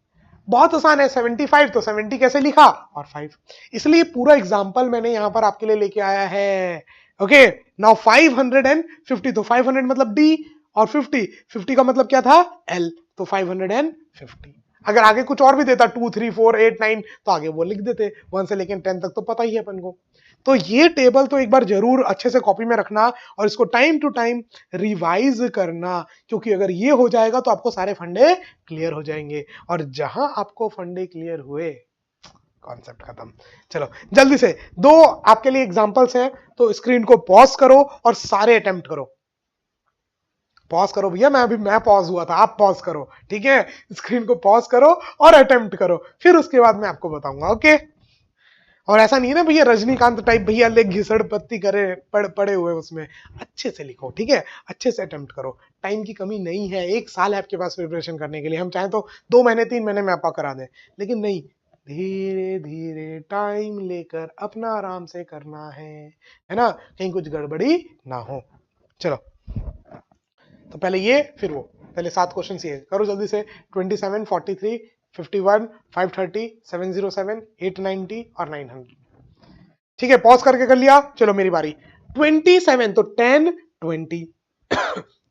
बहुत आसान है, 75 तो 70 कैसे लिखा और 5, इसलिए पूरा एग्जांपल मैंने यहां पर आपके लिए लेके आया है। ओके, नाउ 550, तो 500 मतलब डी, और 50, 50 का मतलब क्या था? एल, तो 550। अगर आगे कुछ और भी देता 2 3 4 8 9, तो आगे वो लिख देते, 1 से लेकर 10 तक तो पता ही है अपन को। तो ये टेबल तो एक बार जरूर अच्छे से कॉपी में रखना और इसको टाइम टू टाइम रिवाइज करना, क्योंकि अगर ये हो जाएगा तो आपको सारे फंडे क्लियर हो जाएंगे, और जहां आपको फंडे क्लियर हुए, कॉन्सेप्ट खत्म। चलो जल्दी से 2 आपके लिए एग्जांपल्स हैं, तो स्क्रीन को पॉज करो और सारे अटेम्प्ट करो। पॉज करो भैया, मैं पॉज हुआ था, आप पॉज करो, ठीक है। स्क्रीन को पॉज करो और अटेम्प्ट करो, फिर उसके बाद मैं आपको बताऊंगा, ओके। और ऐसा नहीं है ना भैया रजनीकांत टाइप भैया ले घिसड़ पत्ती करे पड़े हुए उसमें, अच्छे से लिखो, ठीक है, अच्छे से अटेम्प्ट करो। टाइम की कमी नहीं है, 1 साल है आपके पास प्रिपरेशन करने के लिए, हम चाहें तो 2 महीने 3 महीने में आपका करा दें, लेकिन नहीं, धीरे धीरे टाइम लेकर अपना आराम से करना है ना, कहीं कुछ गड़बड़ी ना हो। चलो तो पहले ये फिर वो, पहले 7 क्वेश्चन ये करो जल्दी से। 27, 43, 51, 530, 707, 890 और 900। ठीक है, पॉज करके कर लिया। चलो मेरी बारी। 27 तो 10 20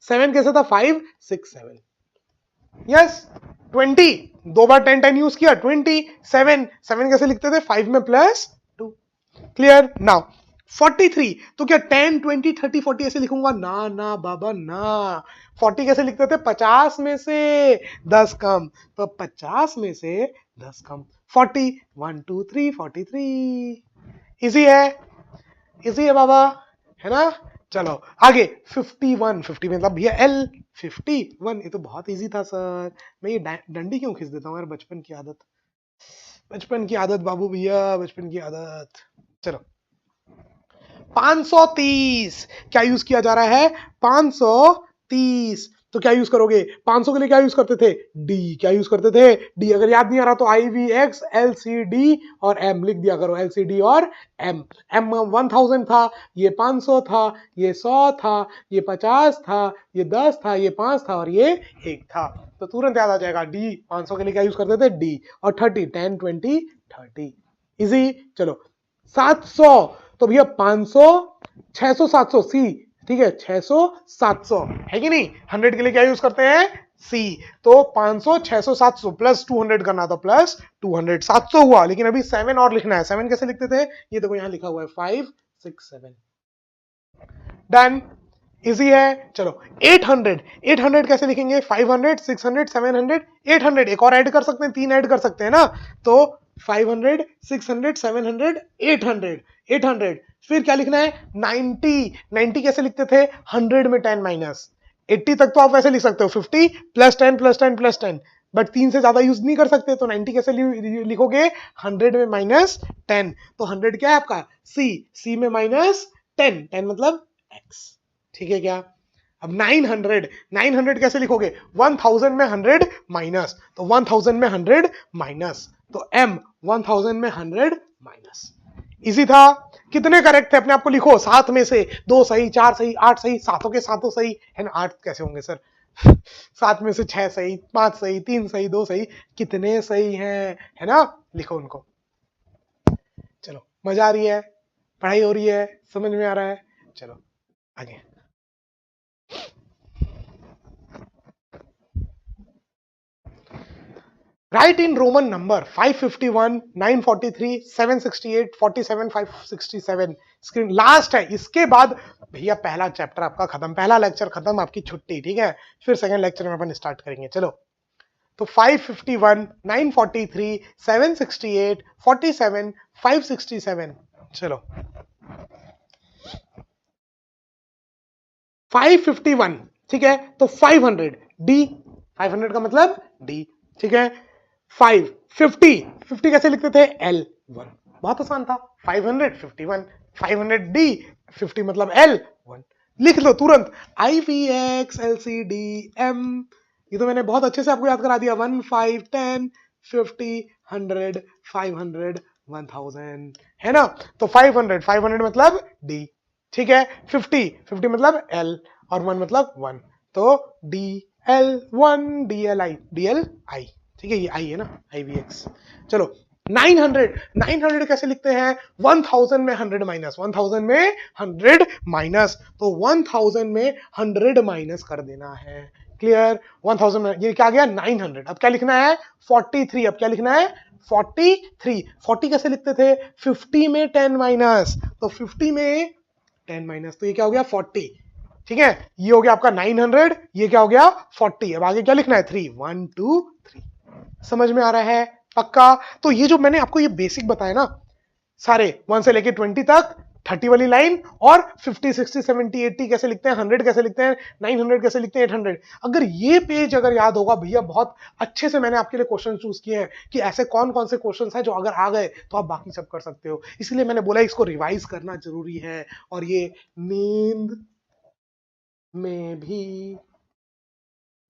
7 कैसे था 5 6 7। यस 20 दो बार 10 10 यूज किया। 27 7 कैसे लिखते थे 5 में प्लस 2। क्लियर नाउ 43 तो क्या 10 20 30 40 ऐसे लिखूंगा? ना ना बाबा ना। 40 कैसे लिखते थे 50 में से 10 कम, तो 50 में से 10 कम 40 1 2 3 43। इजी है, इजी है बाबा, है ना। चलो आगे 51 50 मतलब भैया एल 51, ये तो बहुत इजी था सर। मैं ये डंडी क्यों खींच देता हूँ यार, बचपन की आदत, बचपन की आदत बाबू भैया, बचपन की आदत। चलो 530 क्या यूज किया जा रहा है? 530 तो क्या यूज करोगे? 500 के लिए क्या यूज करते थे? डी। क्या यूज करते थे? डी। अगर याद नहीं आ रहा तो I V X L C D और एम लिख दिया करो। एल सी डी और एम। एम 1000 था, ये 500 था, ये 100 था, ये 50 था, ये 10 था, ये 5 था और ये 1 था। तो तुरंत याद आ जाएगा डी। 500 के लिए क्या यूज करते थे? डी। और 30 10 20 30 इजी। चलो 700 तो भैया 500 600 700 सी। ठीक है 600 700 है कि नहीं। 100 के लिए क्या यूज करते हैं? सी। तो 500 600 700 प्लस 200 करना था, प्लस 200 700 हुआ। लेकिन अभी 7 और लिखना है। 7 कैसे लिखते थे? ये देखो यहां लिखा हुआ है 5 6 7। डन, इजी है। चलो 800 800 कैसे लिखेंगे? 500 600 700 800। एक और ऐड कर सकते हैं, 3 ऐड कर सकते हैं ना। तो 500 600 700 800 800। फिर क्या लिखना है? 90 90 कैसे लिखते थे? 100 में 10 माइनस। 80 तक तो आप वैसे लिख सकते हो 50 प्लस 10 प्लस 10 प्लस 10, बट 3 से ज्यादा यूज नहीं कर सकते। तो 90 कैसे लिखोगे? 100 में माइनस 10। तो 100 क्या है आपका? सी। सी में माइनस 10, 10 मतलब एक्स। ठीक है क्या? अब 900 900 कैसे लिखोगे? 1000 में 100 माइनस, तो 1000 में 100 माइनस, तो एम 1000 में 100 माइनस। इजी था। कितने करेक्ट थे अपने आप को लिखो। 7 में से 2 सही, 4 सही, 8 सही, सातों के सातों सही है ना। 8 कैसे होंगे सर? 7 में से 6 सही, 5 सही, 3 सही, 2 सही, कितने सही हैं, है ना। लिखो उनको। चलो मजा आ रही है, पढ़ाई हो रही है, समझ में आ रहा है। चलो आगे। Write in Roman number 551, 943, 768, 47, 567। Screen last है, इसके बाद भैया पहला चैप्टर आपका खत्म, पहला लेक्चर खत्म, आपकी छुट्टी। ठीक है, फिर सेकंड लेक्चर में अपन स्टार्ट करेंगे। चलो तो 551, 943, 768, 47, 567। चलो 551 ठीक है, तो 500 डी। 500 का मतलब डी। ठीक है 550 50 कैसे लिखते थे? एल 1। बहुत आसान था। 551 500 डी 50 मतलब एल 1। लिख लो तुरंत। I V X L C D M. ये तो मैंने बहुत अच्छे से आपको याद करा दिया। 1 5 10 50 100 500 1000 है ना। तो 500 500 मतलब डी। ठीक है 50 50 मतलब एल और 1 मतलब 1। तो D L 1 D L I D L I. ठीक है ये आई है ना, आई वी एक्स। चलो 900 900 कैसे लिखते हैं? 1000 में 100 माइनस, 1000 में 100 माइनस, तो 1000 में 100 माइनस कर देना है। क्लियर। 1000 में ये क्या आ गया? 900। अब क्या लिखना है? 43। अब क्या लिखना है? 43। 40 कैसे लिखते थे? 50 में 10 माइनस, तो 50 में 10 माइनस, तो ये क्या हो गया? 40। ठीक है, ये हो गया आपका 900, ये क्या हो गया? 40। अब आगे क्या लिखना है? 3 1 2 3। समझ में आ रहा है? पक्का। तो ये जो मैंने आपको ये बेसिक बताया ना, सारे 1 से लेके 20 तक, 30 वाली लाइन, और 50 60 70 80 कैसे लिखते हैं, 100 कैसे लिखते हैं, 900 कैसे लिखते हैं, 800। अगर ये पेज अगर याद होगा भैया, बहुत अच्छे से मैंने आपके लिए क्वेश्चन चूज किए हैं कि ऐसे कौन कौन से क्वेश्चन हैं जो अगर आ गए तो आप बाकी सब कर सकते हो। इसलिए मैंने बोला इसको रिवाइज करना जरूरी है। और ये नींद में भी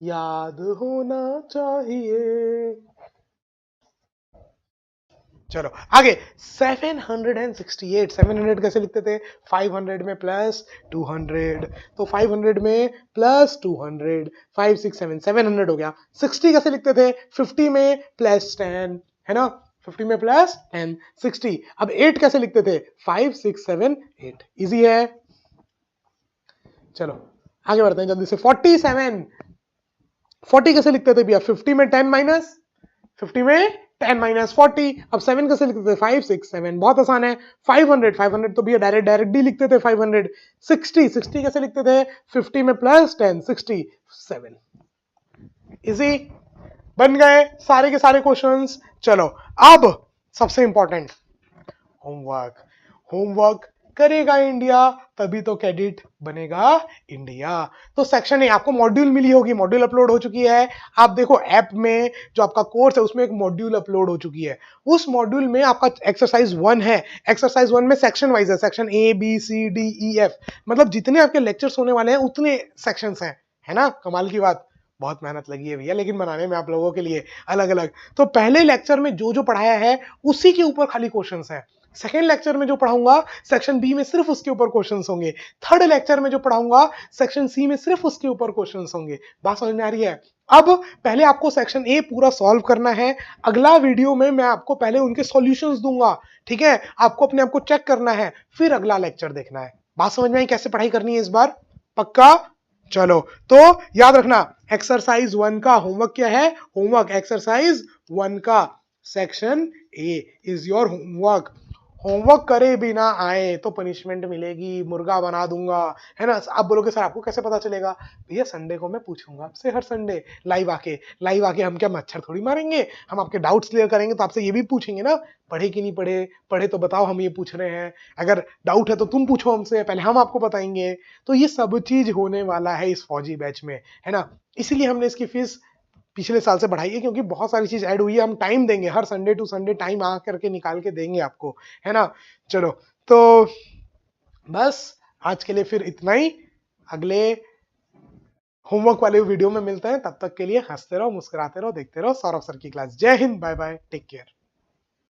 याद होना चाहिए। चलो आगे 768, 700 कैसे लिखते थे? 500 में प्लस 200, तो 500 में प्लस 200, 5 6 7 700 हो गया। 60 कैसे लिखते थे? 50 में प्लस 10, है ना, 50 में प्लस 10 60। अब 8 कैसे लिखते थे? 5 6 7 8, इजी है। चलो आगे बढ़ते हैं जल्दी से। 47, 40 कैसे लिखते थे भैया? 50 में 10 माइनस, 50 में 10 माइनस 40। अब 7 कैसे लिखते थे? 5 6 7, बहुत आसान है। 500, 500 तो भैया डायरेक्ट डायरेक्ट भी लिखते थे 500। 60, 60 कैसे लिखते थे? 50 में प्लस 10, 67। इजी, बन गए सारे के सारे क्वेश्चंस। चलो अब सबसे इंपॉर्टेंट, होमवर्क। होमवर्क करेगा इंडिया तभी तो कैडेट बनेगा इंडिया। तो सेक्शन ए आपको मॉड्यूल मिली होगी, मॉड्यूल अपलोड हो चुकी है। आप देखो ऐप में जो आपका कोर्स है उसमें एक मॉड्यूल अपलोड हो चुकी है। उस मॉड्यूल में आपका एक्सरसाइज 1 है। एक्सरसाइज 1 में सेक्शन वाइज है, section A B C D E F, मतलब जितने आपके लेक्चर्स होने वाले हैं उतने सेक्शंस हैं, है ना। कमाल की बात, बहुत मेहनत लगी है भैया लेकिन बनाने में आप लोगों के लिए अलग अलग। तो पहले लेक्चर में जो जो पढ़ाया है उसी के ऊपर खाली क्वेश्चंस है। सेकेंड लेक्चर में जो पढ़ाऊंगा सेक्शन बी में सिर्फ उसके ऊपर क्वेश्चंस होंगे। थर्ड लेक्चर में जो पढ़ाऊंगा सेक्शन सी में सिर्फ उसके ऊपर क्वेश्चंस होंगे। बात समझ में आ रही है? अब पहले आपको सेक्शन ए पूरा सॉल्व करना है। अगला वीडियो में मैं आपको पहले उनके सॉल्यूशंस दूंगा, ठीक है। आपको अपने आप को चेक करना है, फिर अगला लेक्चर देखना है। बात समझ में आई कैसे पढ़ाई करनी है इस बार? पक्का? चलो तो याद रखना, एक्सरसाइज 1 का होमवर्क क्या है? होमवर्क एक्सरसाइज 1 का section A is your homework. Homework करे बिना आए तो पनिशमेंट मिलेगी, मुर्गा बना दूंगा, है ना। आप बोलोगे सर आपको कैसे पता चलेगा? भैया संडे को मैं पूछूंगा आपसे, हर संडे लाइव आके। लाइव आके हम क्या मच्छर थोड़ी मारेंगे, हम आपके डाउट्स क्लियर करेंगे। तो आपसे ये भी पूछेंगे ना, पढ़े कि नहीं पढ़े, पढ़े तो बताओ, हम ये पूछ रहे हैं। अगर डाउट है तो तुम पूछो हमसे, पहले हम आपको बताएंगे। तो ये सब चीज होने वाला है इस फौजी बैच में, है ना। इसीलिए हमने इसकी फीस पिछले साल से बढ़ाई है, क्योंकि बहुत सारी चीज ऐड हुई है। हम टाइम देंगे, हर संडे टू संडे टाइम आ करके निकाल के देंगे आपको, है ना। चलो तो बस आज के लिए फिर इतना ही। अगले होमवर्क वाले वीडियो में मिलते हैं, तब तक के लिए हंसते रहो, मुस्कुराते रहो, देखते रहो सौरभ सर की क्लास। जय हिंद, बाय बाय, टेक केयर।